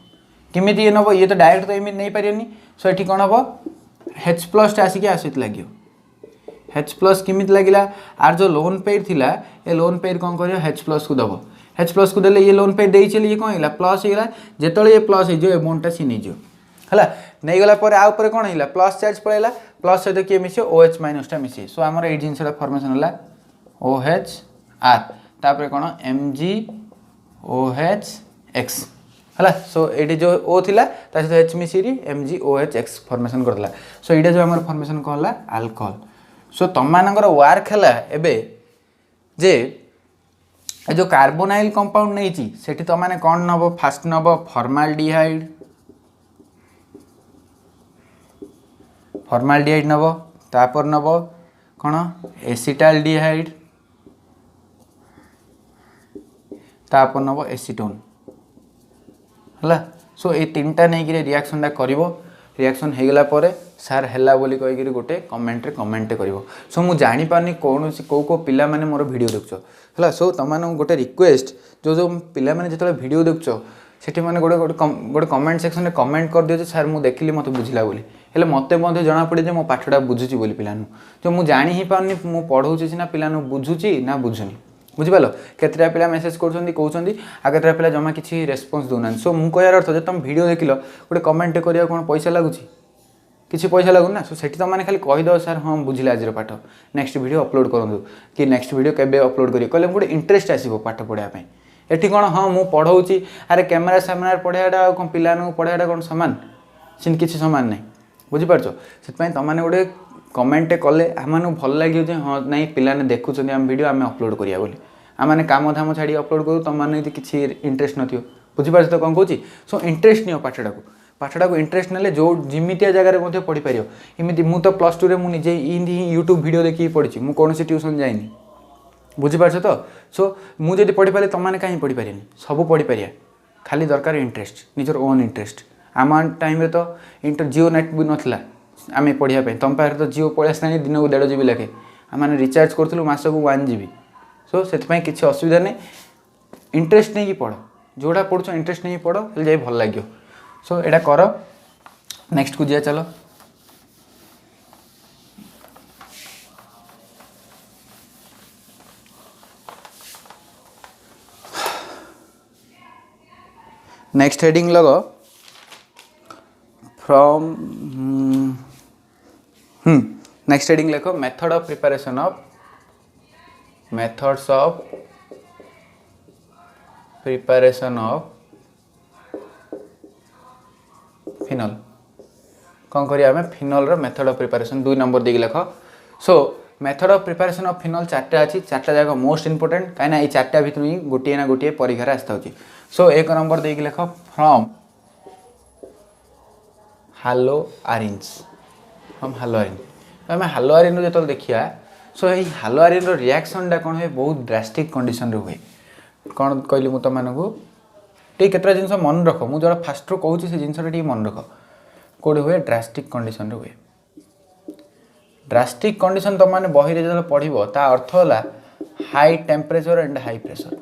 केमिति ये नबो ये तो डायरेक्ट तो एमि नै पारियनी सो एठी कोन हबो H प्लस आसिक आसित लगे H प्लस किमित लगिला आर जो लोन पेयर थिला ए लोन पेयर कौन करियो H प्लस को दबो H प्लस को देले ये लोन पेयर देई चली ये कौन हिला प्लस हिला जेतले ये प्लस हे जो ए बोनटा सी नै जो हला नै गला पर आ ऊपर कौन हिला प्लस चार्ज पळेला प्लस सहित के मिसे OH माइनस टा मिसे सो हमर ए जिनसटा फॉर्मेशन हला OHR तापर कौन MgOHX हला सो ये जो O थिला ता सहित H मिसिरी MgOHX फॉर्मेशन करला सो ये जो हमर फॉर्मेशन कहला अल्कोहल सो तम मानकर वर्क है एबे जे जो कार्बोनाइल कंपाउंड नहीं ची सेठी तो माने कौन नब फास्ट नब फॉर्माल्डिहाइड नब तापर नब कौन एसिटाल्डिहाइड तापर नब एसीटोन हला सो ये तीनटा नहीं कि रिएक्शनटा करिवो रिएक्शन हेगला परे सार हैला बोली कहि गोटे कमेंट करिवो सो मु जानि पानी कौन को पिला माने मोर वीडियो देखछो हला सो तमान गोटे रिक्वेस्ट जो पिला माने जतले वीडियो देखछो सेठी माने गोटे कमेंट सेक्शन में कमेंट कर दियो जे सर मु देखिली मते बुझिला बोली हेले मते मध्ये जना पड़े जे मो पाठडा बुझुची बोली पिलानु जो मु जानि ही पानी मु पढौची सिना पिलानु बुझुची ना बुझुनी बुझिपाल केतटा पिला मेसेज करछंदी कहउछंदी आ केतटा पिला जमा किछि रेस्पॉन्स दोना सो मु कहयार अर्थ जे तुम वीडियो देखिलो गोटे कमेंट करिया कोन पैसा लागुची किछि पैसा लागु ना सो सेठी त माने खाली कहि दो सर हम बुझिला आजिर पाठ नेक्स्ट वीडियो अपलोड करंदु कि नेक्स्ट वीडियो केबे अपलोड करियो कहले गोटे इंटरेस्ट आसीबो पाठ पढिया पई एठी कोन हां मु पढौची अरे कैमरा सामने पढियाडा कोन पिलानु पढियाडा कोन समान सिन किछि समान नै बुझि परछो सेत पई त माने गोटे कमेंट कले आम भल लगे जे हाँ ना पिलाने देखुं आम वीडियो आम अपलोड करिया बोली आम काम धाम छाड़ी अपलोड करूँ तुम मैंने किसी इंटरेस्ट न बुझीपार तो कौन कहूँ सो इंटरेस्ट नियो पाठटा को इंटरेस्ट ना जो जिमितिया जगह पढ़ी पार इमती मु तो +2 रे मुझे यूट्यूब वीडियो देखिए पढ़ी मुझे कौन ट्यूशन जाइनी बुझीपार तो सो मुझे पढ़ी पारे तुम मैंने कहीं पढ़ी पारे सब पढ़ी पारिया खाली दरकार इंटरेस्ट निजर ओन इंटरेस्ट आम टाइम तो जियो नेट भी नाला आम पढ़ापी तुम पाखे तो जियो पलि आसला दिन को 1.5 GB लखे आम रिचार्ज करूँ मस को 1 GB सो से किसी असुविधा नहीं इंटरेस्ट नहीं पढ़ जोड़ा पढ़ुच इंटरेस्ट नहीं पढ़ जाए भल लगे सो यहाँ कर नेक्स्ट को जा चलो नेक्स्ट हेडिंग लगो फ्रॉम नेक्स्ट हेडिंग लिखो method of preparation of methods of preparation of phenol कौन करिया हमें फिनल रो मेथड ऑफ प्रिपरेशन 2 नंबर देगी लिख so method of preparation of phenol 4टा अच्छी 4टा जाक मोस्ट इंपोर्टेंट कहीं ये 4टा भर ही गोटे ना गोटे परीक्षा आसता हो सो 1 नंबर देगी लिख from haloarenes from haloarene तो आम हालो आरिन जो देखिए सो ये हालो आरिन रिएक्शन कौन हुए बहुत ड्रास्टिक कंडीशन हुए कौन कहली मुझे तुमको ठीक केतटा जिन मन रख मुझे जो फास्ट कहूँ से जिनसा मन रख कौटे हुए ड्रास्टिक कंडीशन हुए ड्रास्टिक कंडीशन तुम मैंने बही जो पढ़ो ता अर्थ है high temperature and high pressure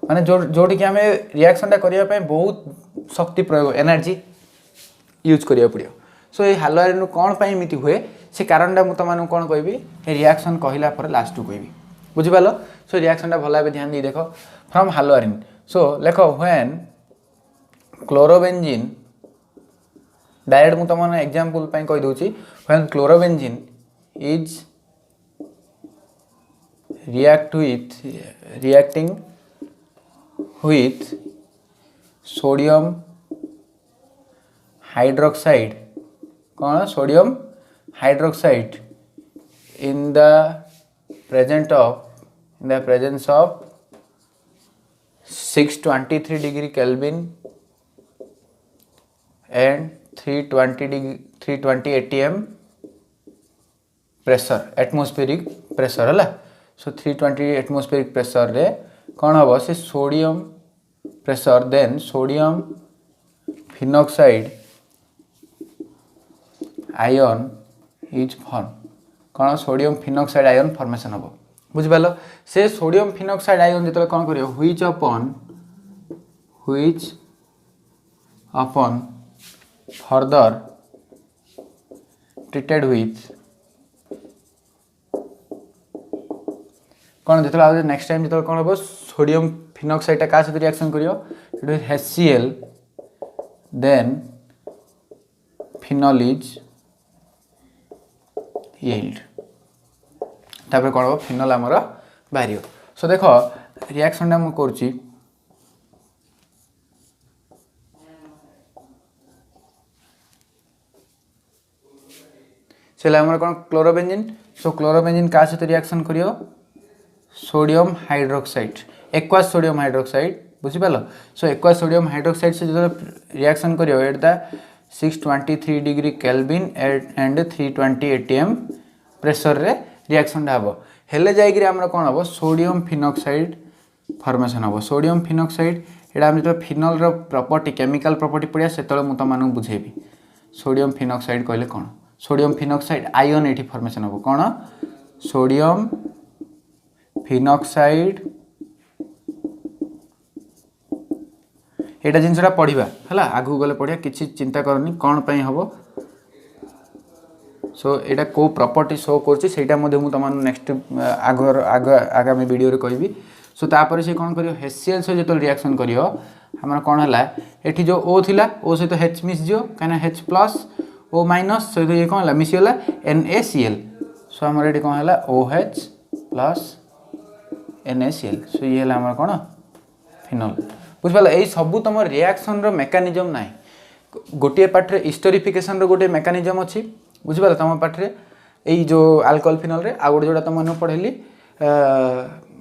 माने जोटी कि आम रिएक्शन करने बहुत शक्ति प्रयोग एनर्जी यूज करिया पड़ो सो ये हालो आयरन कौन पाई एमती हुए से कारणटा मुझे तुमको कौन कहबी रिएक्शन कहला पर लास्ट कहबी बुझिपाल सो रिएक्शन भल भाव ध्यान दी देख फ्रॉम हालो आयरन सो लेख व्हेन क्लोरोबेंजीन डायरेक्ट मुझे तुम एग्जांपल कही दूची when chlorobenzene is reacting with sodium hydroxide कौन sodium hydroxide in the presence of 623 degree Kelvin and 320 atm pressure atmospheric pressure है सो 320 एटमोस्फेरिक प्रेशर रे कौन हम से sodium pressure then sodium phenoxide ion is form कौन सोडियम फिनॉक्साइड आयन फॉर्मेशन हम बुझिपाल से सोडियम फिनॉक्साइड आयन जो कौन कर which upon further treated with कौन जो नेक्स्ट टाइम जो कौन हम सोडियम फिनॉक्साइड क्या सहित रिएक्शन कर HCl then phenol is yield तापर कौन हम फिनॉल आमर बाहर सो देख रिएक्शन टा मुझे कौन क्लोरोबेंजीन सो क्लोरोबेंजीन क्या सहित रिएक्शन करियो sodium hydroxide aqueous sodium hydroxide बुझिपाल सो एक्वास सोडियम हाइड्रोक्साइड से जो रिएक्शन करियो at the 623 degree kelvin and 320 atm pressure रे रिएक्शन हम हेले जाइए आम कौन हम सोडियम फिनॉक्साइड फॉर्मेशन हम सोडियम फिनॉक्साइड यहाँ आम जो फिनल प्रॉपर्टी केमिकल प्रॉपर्टी पढ़िया से तुमको बुझेबी सोडियम फिनॉक्साइड कहले कौन सोडियम फिनॉक्साइड आयन ये फॉर्मेशन हम कौन सोडियम फिनॉक्साइड यहाँ जिनसा पढ़ा है आगू गले पढ़िया किसी चिंता करनी कौन पाई हम सो यहाँ को प्रॉपर्टी शो कर तुम नेक्स्ट आगामी वीडियो रे कहबी सो तापर से कौन कर HCl से जो रिएक्शन कर कौन है ये जो O थिला O सहित H मिसजो कहीं H प्लस O माइनस सहित ये कौन है मिसीगला NaCl सो आम ये कौन है OH प्लस NaCl सो ये है कौन फिनल बुझिपाल यही सब तुम रिएक्शन रो मेकानिजम ना गोटे पार्ट रे हिस्टोरिफिकेशन रो गोटे मेकानिजम अच्छी बुझिपाल तुम पार्ट रे यही जो अल्कोहल फिनल रे आ गोटे जोटा तुम मन पढ़ेली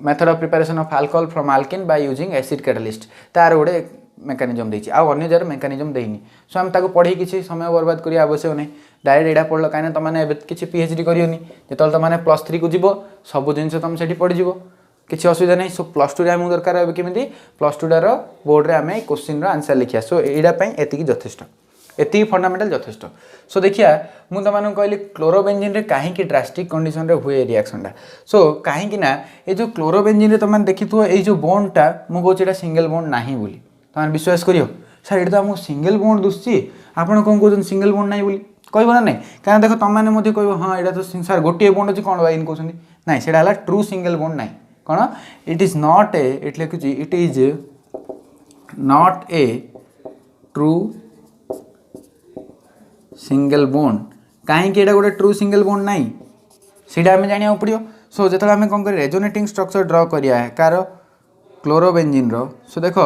method of preparation of alcohol from alkene by using acid catalyst तार गोटे मेकानिजम देछि आ अन्य जार मेकानिजम देइनी सो हम ताको पढ़ी किछि समय बर्बाद करिया आवश्यक नै डायरेक्ट एडा पढ़लो काने त माने किछि पीएचडी करियोनी जेतल त माने +3 को जीवो सब जिंस तुम सेठी पढ़ी जीवो किसी असुविधा नहीं सो +2 रे आमु दरकार है केमिति +2 डार बोर्ड रे आमे क्वेश्चन रो आंसर लिखिया सो एडा पई एतिकी यथेष्ट एतिकी फंडामेंटल यथेष्ट सो देखिया मु त मानु कहली क्लोरोबेंजीन रे काहे की ड्रास्टिक कंडीशन रे हुए रिएक्शन टा सो काहे की ना ए जो क्लोरोबेंजीन रे तमन देखिथु ए जो बॉन्ड टा मु कहू एटा सिंगल बॉन्ड नाही बोली तमन विश्वास करियो सर एटा मु सिंगल बॉन्ड दुसची आपण कोन कहउछन सिंगल बॉन्ड नाही बोली कहबो ना नहीं कारण देखो तम माने मध्ये कहबो हां एटा तो सर गोटे बॉन्ड अछि कोन बाइन कहउछन नाही सेटा हला ट्रू सिंगल बॉन्ड नाही कौन it is not a it लिखुची it is not a true single bond कहीं एटा गोटे ट्रू सिंगल बॉन्ड नहीं सीधा आम जाना पड़ो सो जो आम कौन कर रेजोनेटिंग स्ट्रक्चर ड्र करिया कार क्लोरोबेंजीन रो सो देख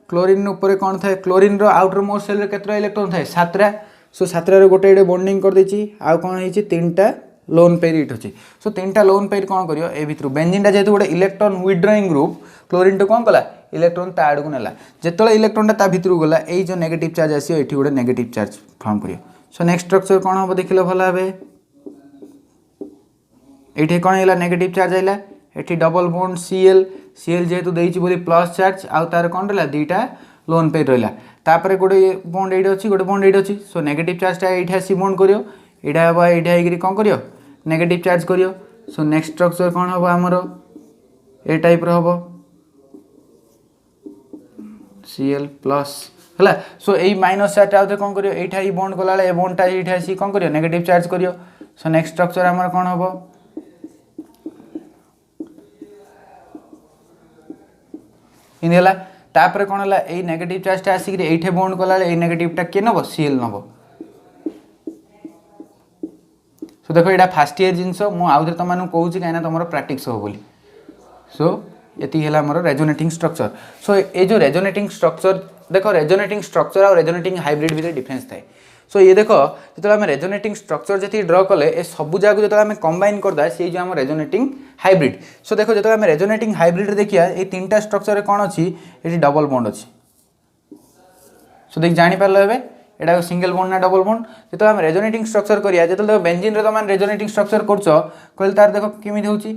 क्लोरीन ऊपर कौन थाए क्लोरीन रो आउटर मोस्ट सेल रे केतरा इलेक्ट्रॉन थाए 7टा सो 7टा रे गोटे बॉन्डिंग कर देछि आ कौन है 3टा लोन पेयर इट अच्छी सो 3टा लोन पेयर कौन करियो ए भितर बेंजीन टा जेतु गोटे इलेक्ट्रॉन विथड्रॉइंग ग्रुप क्लोरीन तो कौन कला इलेक्ट्रॉन ता आड़ को नेला जेतले इलेक्ट्रॉन ता भितर गला ए जो नेगेटिव चार्ज आसियो एठी गोटे नेगेटिव चार्ज फॉर्म करियो सो नेक्स्ट स्ट्रक्चर कौन हम देखिलो भला हबे एठी कौन हैला नेगेटिव चार्ज आइला एठी डबल बॉन्ड Cl Cl जेतु देइछि बोली प्लस चार्ज आ तार कौन रहला दुईटा लोन पेयर रहला तापरे गोटे बॉन्ड एठी अछि गोटे बॉन्ड एठी अछि सो नेगेटिव चार्ज ता एठी आसी बॉन्ड करियो एटा हबा एठी आइकरी कौन करियो नेगेटिव चार्ज करियो सो नेक्स्ट स्ट्रक्चर कौन हम आमर ए टाइप रो हबो Cl प्लस हला सो एई माइनस चार्ज आउते कौन करियो एठा ई बॉन्ड गलाले ए बॉन्ड ता एठा आसी कौन करियो नेगेटिव चार्ज करियो सो नेक्स्ट स्ट्रक्चर हमर कौन हबो इनला तापरे कौन हला एई नेगेटिव चार्ज ता आसी कि एठे बॉन्ड गलाले ए नेगेटिव ता के नबो Cl नबो सो देखो ये फास्ट इयर जिनस मुझे तुम कहूँ कहीं तुम प्राक्टिस हो बोली सो ये है मोर रेजोनेटिंग स्ट्रक्चर सो ये जो रेजोनेटिंग स्ट्रक्चर देखो रेजोनेटिंग स्ट्रक्चर और रेजोनेटिंग हाइब्रिड भितर डिफरेंस थाए सो ये देखो जो आम रेजोनेटिंग स्ट्रक्चर जी ड्र कले ए सब जगह जो आम कंबाइन करदे से जो आम रेजोनेटिंग हाइब्रिड सो देखो जो आम रेजोनेटिंग हाइब्रिड देखिए ये 3टा स्ट्रक्चर कौन अच्छी ये डबल बॉन्ड अच्छी सो देख जापार ए एटा सिंगल बॉन्ड ना डबल बॉन्ड जो आम रेजोनेटिंग स्ट्रक्चर करिया जो देखो बेंजीन रे तुम रेजोनेटिंग स्ट्रक्चर करछ कहले तार देखो केमिति होची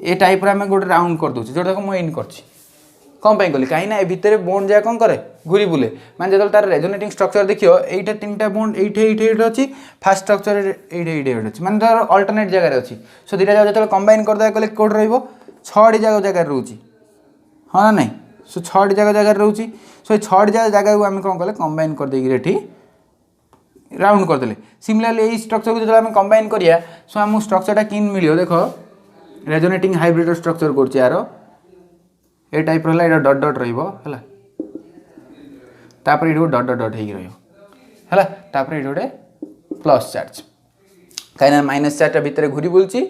ए टाइप रे हम गोटे राउंड कर दोछि जो देखो मु इन करछि कौन पाई कली कहीं ना ए भितर बॉन्ड जा कौन करे घूरी बुले माने जो तार रेजोनेटिंग स्ट्रक्चर देखियो एइटा 3टा बॉन्ड एइठे अछि फास्ट स्ट्रक्चर एइठे अछि माने तार अल्टरनेट जगह रे अछि सो दिटा जब जतले कंबाइन कर दे कले कोड रहइबो 6टी जगह रहउछि हां ना नहीं सो 6टी जगह रहउछि सो ये 6टी जगह को आम कौन कले कंबाइन कर देगी रेठी राउंड कर देले सिमिलरली ए स्ट्रक्चर को जो आम कंबाइन करिया सो आम स्ट्रक्चर टा किन मिलियो देखो रेजोनेटिंग हाइब्रिड स्ट्रक्चर करछि यार ए टाइप रहला एटा डॉट डॉट रहइबो हला तापर एठो डॉट डॉट डॉट हेगी रहइबो हला तापर एठो गोटे प्लस चार्ज काइना माइनस चार्ज भितर घुरी बुलछि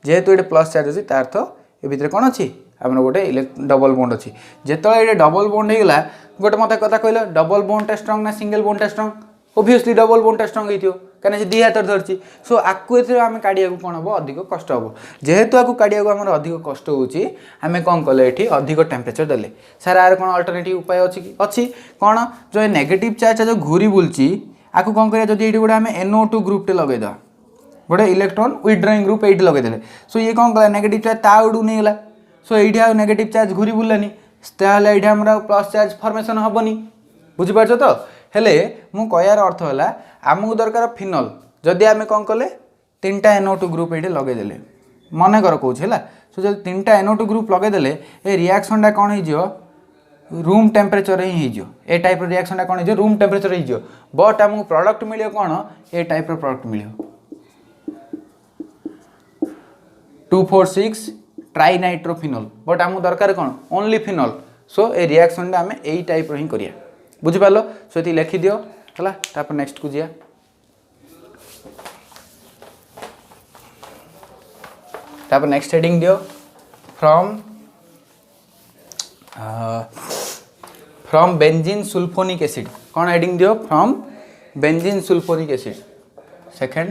जेहेतु एटे प्लस चार्ज अछि तार अर्थ ए भितर कोन अछि आमर गोटे डबल बॉन्ड अच्छी जिते ये डबल बॉन्ड होगा गोटे मत कथा कहल डबल बॉन्ड टा स्ट्रंग ना सिंगल बॉन्ड टा स्ट्रंग ओबियसली डबल बॉन्ड टा स्ट्रंग होती कहीं दी हाथ धरती सो आपको आम काढ़िया कौन हम अधिक कष्ट हम जेहेतु आपको काढ़िया आम अधिक कष्ट होमें कौन कले ये अधिक टेम्परेचर देले सार आर कौन अल्टरनेटिव उपाय अच्छी कौन जो नेगेटिव चार्ज जो घूरी बुलची आपको कौन करिया जब ये गोटे आम NO2 ग्रुप टे लगेद गोटे इलेक्ट्रॉन विथड्रॉइंग ग्रुप ये लगेदे सो ये कौन कला नेगेटिव चार्ज ता उड़ू नहीं गला सो ये आ नेगेटिव चार्ज घूरी बुलानी ये प्लस चार्ज फॉर्मेशन हेनी बुझीपार तो हेले मु कहयार अर्थ है आमको दरकार फिनल जदि आम कौन कले 3टा NO2 ग्रुप ये लगेदे मन कर कौच है सो जो 3टा NO2 ग्रुप लगेदे ये रिएक्शन टा कौन हो रूम टेम्परेचर ही हो ए टाइप रिएक्शन टा कौन हो रूम टेम्परेचर हो बट आमको प्रोडक्ट मिले कौन ए टाइप प्रोडक्ट मिले 2,4,6 ट्राई नाइट्रोफिनल बट आमको दरकार कौन ओनली फिनल सो ए रिएक्शन आम यही टाइप ही करिया बुझिपार सो ये लिखि दियो है तापर नेक्स्ट को जा तापर नेक्स्ट हेडिंग दियो फ्रॉम बेंजीन सुल्फोनिक एसिड कौन हेडिंग दियो from benzene sulphonic acid second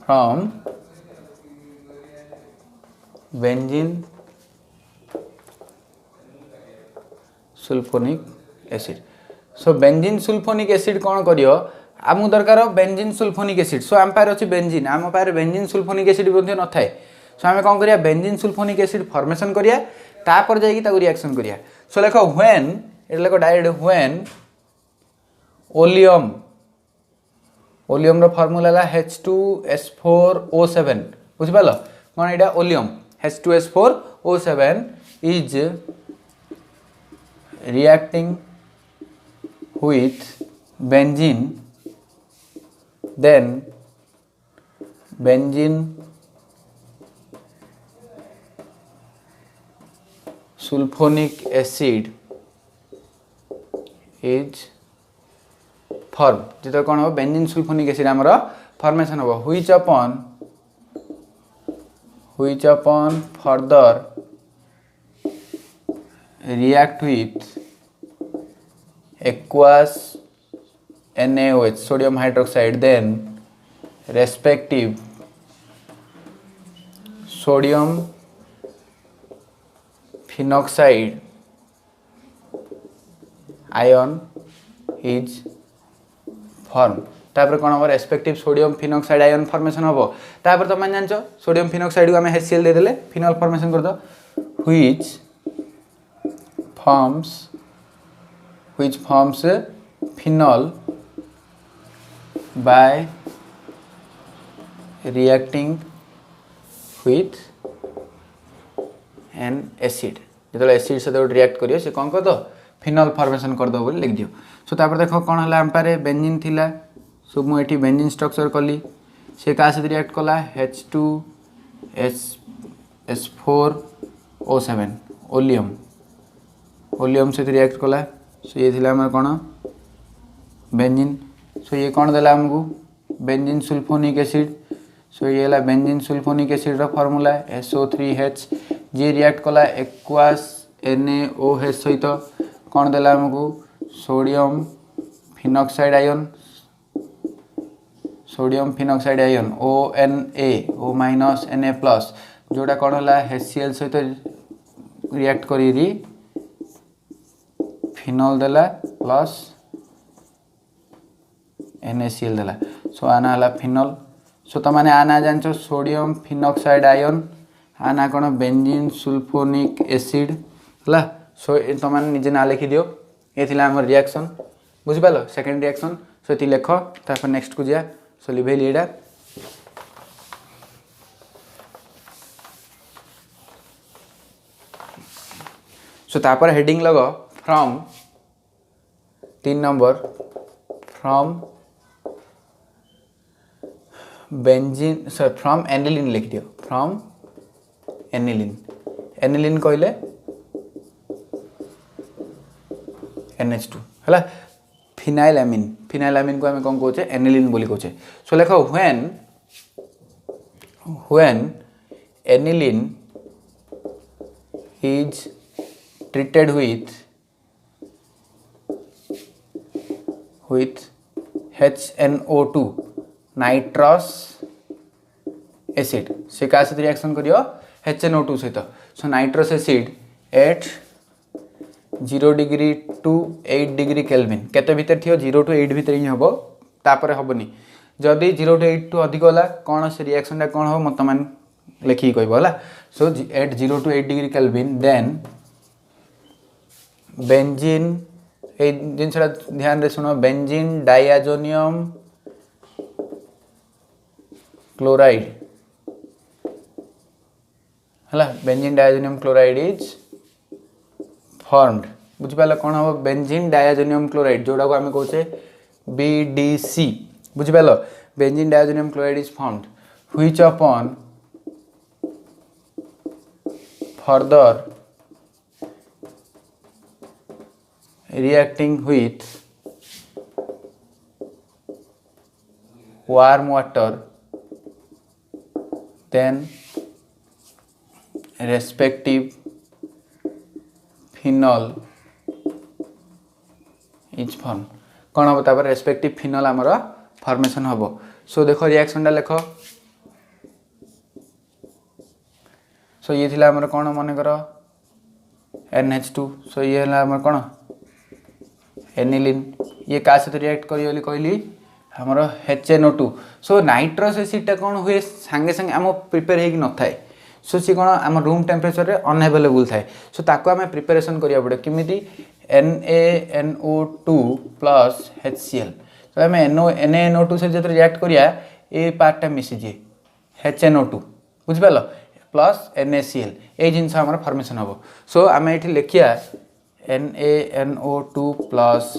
from benzene sulphonic acid. So benzene sulphonic acid कौन करियो आमु दरकार बेंजीन सुल्फोनिक एसिड। सो आम पारे अछि बेंजीन आम पारे बेंजीन सुल्फोनिक एसिड मध्ये न थाए। सो आमे कौन करिया बेंजीन सुल्फोनिक एसिड फॉर्मेशन करिया तापर जाई ताको रिएक्शन करिया। सो लेखो व्हेन एटा लेखो डायरेक्ट व्हेन ओलियम ओलियम रो फार्मूला ला H2S4O7 बुझि पालो कोन एटा oleum H2S4O7 is reacting with benzene, then benzene sulfonic acid is formed। जितो कौन हो बेंजीन सुल्फोनिक एसिड आमर फॉर्मेशन हो which upon further react with aqueous NaOH sodium hydroxide, then respective sodium phenoxide ion is formed। तापर कौन हम respective sodium phenoxide ion formation हम तापर तुम जानचो सोडियम फिनॉक्साइड को आम HCl दे देले फिनॉल फॉर्मेशन कर दो which forms phenol by reacting with an acid। जो एसिड से रिएक्ट करियो से कौन कर दो फिनॉल फॉर्मेशन कर दो बोली लिख दियो। सो तापर देखो कौन हला हम पारे बेंजीन थिला सो मु एठी बेंजीन स्ट्रक्चर कली से का से रिएक्ट कला H2S4O7 ओलियम से रिएक्ट कला। सो ये थिला हमर कोन बेंजीन। सो ये कौन देला हमको बेंजीन सुल्फोनिक एसिड। सो ये ला बेंजीन सुल्फोनिक एसिड रो फार्मूला SO3H जे रिएक्ट कला एक्वास NaOH सहित कौन देला हमको सोडियम फिनॉक्साइड आयन ONA जोटा कौन होला HCl सहित रिएक्ट करी फिनॉल देला प्लस NaCl देला। सो आना हला फिनॉल। सो त माने आना जानचो सोडियम फिनॉक्साइड आयन आना कोन बेंजीन सुल्फोनिक एसिड हला। सो ए त माने निजे ना लिखि दियो ए थिला हमर रिएक्शन बुझि पालो सेकंड रिएक्शन। सो ति लेखो तापर नेक्स्ट को जा। सो लिभेल एडा सो तापर हेडिंग लगो from 3 number from benzene sir from aniline लिख दियो फ्रॉम एनिलीन कहले NH2 हला फिनाइलामिन को हम कौन कहचे एनिलीन बोली कहचे। सो लेखो when aniline is treated with HNO2 nitrous acid से का से रिएक्शन करियो HNO2 सहित। So nitrous acid at 0 degree to 8 degree kelvin केते भीतर थियो 0 टू 8 भीतर ही हबो तापर हबनी जदी 0 टू 8 टू अधिक होला कोन से रिएक्शन टा कोन हो मत मान लेखि कहबो होला। So at 0 to 8 degree kelvin then benzene ए जिनसडा ध्यान रे सुनो बेंजीन डाइआजोनियम क्लोराइड हला benzene diazonium chloride is formed बुझि पाला कोन हो बेंजीन डाइआजोनियम क्लोराइड जोडा को हम कहचे BDC बुझि पालो benzene diazonium chloride is formed which upon further reacting with warm water then respective phenol is formed। कौन हम तापर रेस्पेक्टिव फिनॉल आमर फॉर्मेशन हम। सो देख रिएक्शन लेख। सो ये थिला हमर कोन मन कर NH2। सो ये हला हमर कोन एनिलीन। ये का सहित रिएक्ट करियो बोली कहली हमर HNO2। सो नाइट्रस एसिड टा कोन हुए संगे संगे हम प्रिपेयर हेक न थाए। सो सी कोन हम रूम टेम्परेचर रे अनअवेलेबल थाए। सो ताको हम प्रिपरेशन करिया पड़े किमिति NaNO2 प्लस HCl। तो हम NaNO2 से जब रिएक्ट करिया ए पार्ट टा मिसी जे HNO2 बुझ पालो प्लस NaCl ए जिंस हमर फॉर्मेशन हो। सो आम ये लिखिया NaNO2 प्लस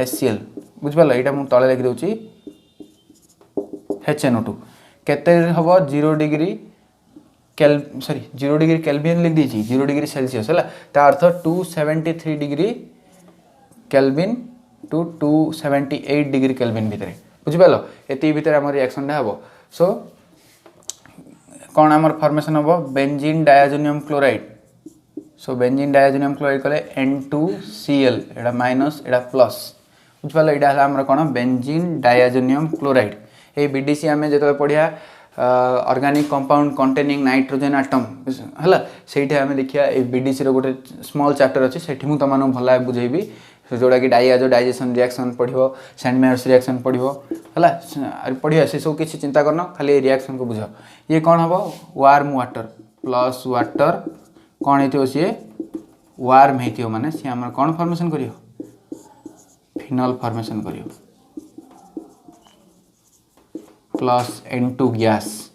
HCl बुझिपाल यहाँ मुझे तले लिखि दूसरी HNO2 केते हम 0 डिग्री सॉरी 0 डिग्री केल्विन लिख दी 0 डिग्री सेल्सियस है ता अर्थ 273 degree kelvin to 278 degree kelvin भितर बुझिपाल ये भितर आम रिएक्शन हम। सो कौन आम फॉर्मेशन हम benzene diazonium chloride. So benzene diazonium chloride कले N2Cl एटा माइनस एटा प्लस बुझिपाल यहाँ आम कौन बेंजीन डायाजोनियम क्लोराइड। ये BDC आम जो पढ़िया organic compound containing nitrogen atom है से आम देखिए BDC रो गोटे स्मॉल चैप्टर अच्छी से तुम भल बुझेबी जोड़ा कि डाइआजो डाइजेशन रिएक्शन पढ़ो सैंडमेयर्स रिएक्शन पढ़ो है पढ़िया से सब किसी चिंता करना खाली रिएक्शन को बुझ। ये कौन हम वार्म वाटर प्लस वाटर कौन हो सी वार्म हो माने सी आम कौन फॉर्मेशन करियो फिनल फॉर्मेशन करियो plus N2 gas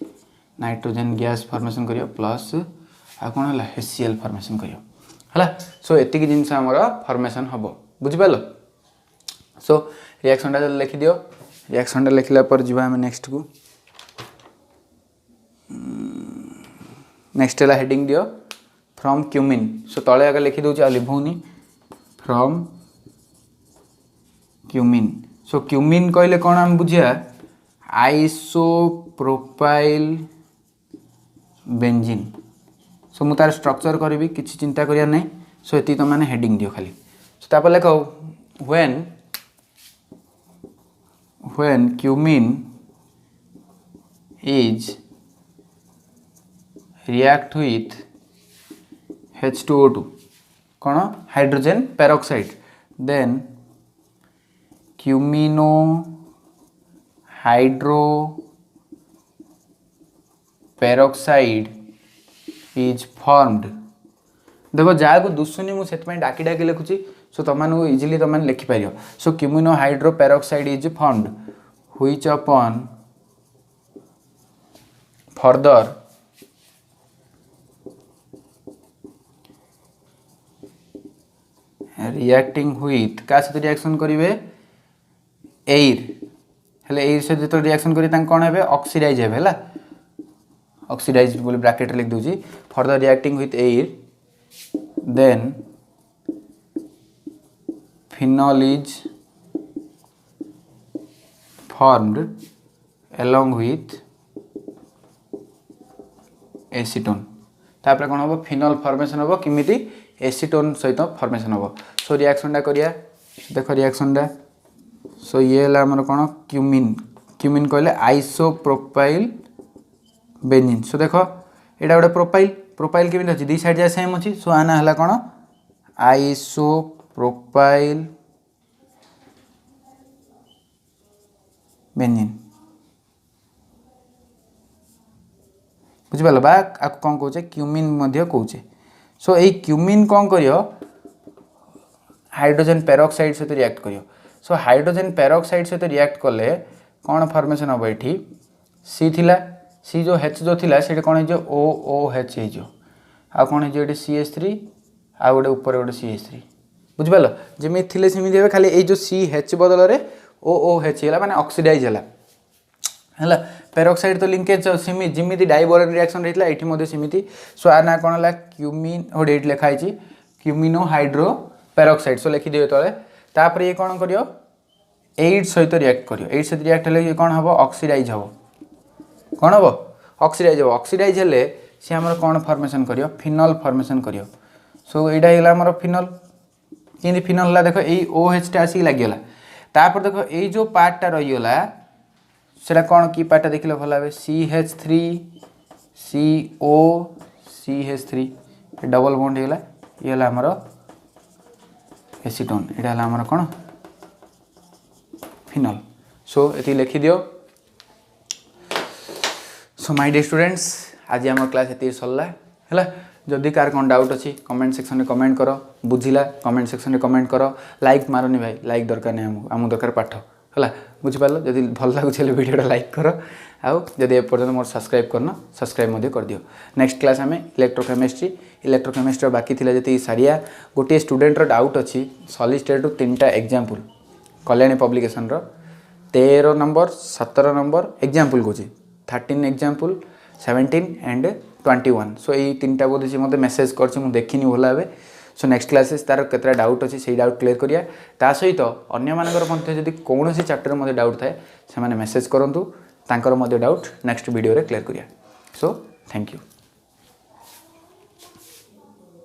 nitrogen gas formation करियो प्लस आ कौन है HCl फॉर्मेशन करियो है। सो एतिक जिनस आमर फॉर्मेशन हम बुझिपाल। सो रिएक्शन टा लिखि दियो। रिएक्शन टा लिखला पर जीवा हम नेक्स्ट को नेक्स्ट है हेडिंग दियो फ्रॉम क्यूमिन। सो तले आगे लिखि दउची आ लिभौनी फ्रॉम क्यूमिन। सो क्यूमिन कहले कौन आम बुझिया आइसोप्रोपाइल बेंजीन। सो मु तार स्ट्रक्चर करी किसी चिंता करिया नहीं। सो ये तुम मैंने हेडिंग दियो खाली। सो तापर लिख when cumin is react with H2O2 कौन hydrogen peroxide then cumene hydro peroxide is formed. देखो जहाँ को दुसुनी मुझे डाकी डाकी लिखुची। सो तुम इजिली तुम लिखिपर। So cumene hydro peroxide is formed which upon further reacting with क्या सहित रिएक्शन करेंगे एयर हेले एयर सहित जो रिएक्शन करेंगे कौन है ऑक्सीडाइज है ऑक्सीडाइज बोली ब्रैकेट लिख दूसरी further reacting with air then phenol is formed along with acetone. तापर कौन हम फिनल फॉर्मेशन हम किमिति एसीटोन सहित फॉर्मेशन हम। सो रिएक्शन टा करिया देख रिएक्शन टा। सो ये है आमर कौन क्यूमिन क्यूमिन कहले आइसोप्रोपाइल बेंजीन। सो देख एटा गोटे प्रोपाइल प्रोपाइल केमी अच्छी दी साइड जाए सेम अच्छी। सो आना है कौन आइसोप्रोपाइल बेंजीन बुझिपाल बा आपको कौन कहे क्यूमिन कहे। सो ये क्यूमिन कौन करियो हाइड्रोजन पेरोक्साइड सहित रिएक्ट करियो। सो हाइड्रोजन पेरोक्साइड सहित रिएक्ट कले कौन फॉर्मेशन हम ये सी थिला सी जो H जो थिला से कौन हो OOH हो आ कौन हो CH3 आ गोटे ऊपर गोटे CH3 बुझिपाल जमी थिले सेमि खाली ये जो CH बदल में OOH है माने ऑक्सीडाइज है पेरोक्साइड तो लिंकेज सेमि जमी डाइबोरन रिएक्शन रहता है ये सेमि। सो आ ना कौन है क्यूमिन गोटे ये लिखाई क्यूमिनो हाइड्रो पेरोक्साइड। सो लिखिदियो तले तापर ये कौन करियो एड सहित रिएक्ट करियो एड सहित रिएक्ट हेले कौन हम ऑक्सीडाइज हम कौन हम ऑक्सीडाइज हम ऑक्सीडाइज हेले सी आमर कौन फॉर्मेशन करियो फिनल फॉर्मेशन करियो। सो यहाँ आमर फिनल कि फिनल है देख ये OH टा आसिक लगिगला तापर देख ये जो पार्टा रहीगला सेटा कौन की पार्ट देखिले भल भाव CH3 CO CH3 double bond होगा ये आमर एसीटोन यहाँ आमर कौन फिनल सो ये लिखि दियो सो माय डियर स्टूडेंट्स आज आम क्लास ये सरला है जदि कार कौन डाउट अच्छी कमेंट सेक्शन में कमेंट कर बुझिला कमेंट सेक्शन में कमेंट कर लाइक मारनी भाई लाइक दरकार नहीं आम दरकार पाठ है बुझिपार जदि भल लगुच वीडियो लाइक कर आउ जदि एपर्तंत मोर सब्सक्राइब करना सब्सक्राइब कर दियो नेक्स्ट क्लास आम इलेक्ट्रोकेमिस्ट्री बाकी थी जी सारिया गोटे स्टूडेंटर डाउट अच्छी सॉलिड स्टेट 3टा example Kalyani publication 13 number 17 number example कौच 13 एग्जांपल 17 एंड 21 सो ये 3टा बोध से मतलब मेसेज कर देखनी भल भाव सो नेक्स्ट क्लासेस तार केतरा डाउट अच्छी से डाउट क्लियर करिया ता सहित अन्य मानकर जदि कौन सी चैप्टर में डाउट थाए से मेसेज करूँ तांकर डाउट नेक्स्ट वीडियो रे क्लियर करिया सो थैंक यू।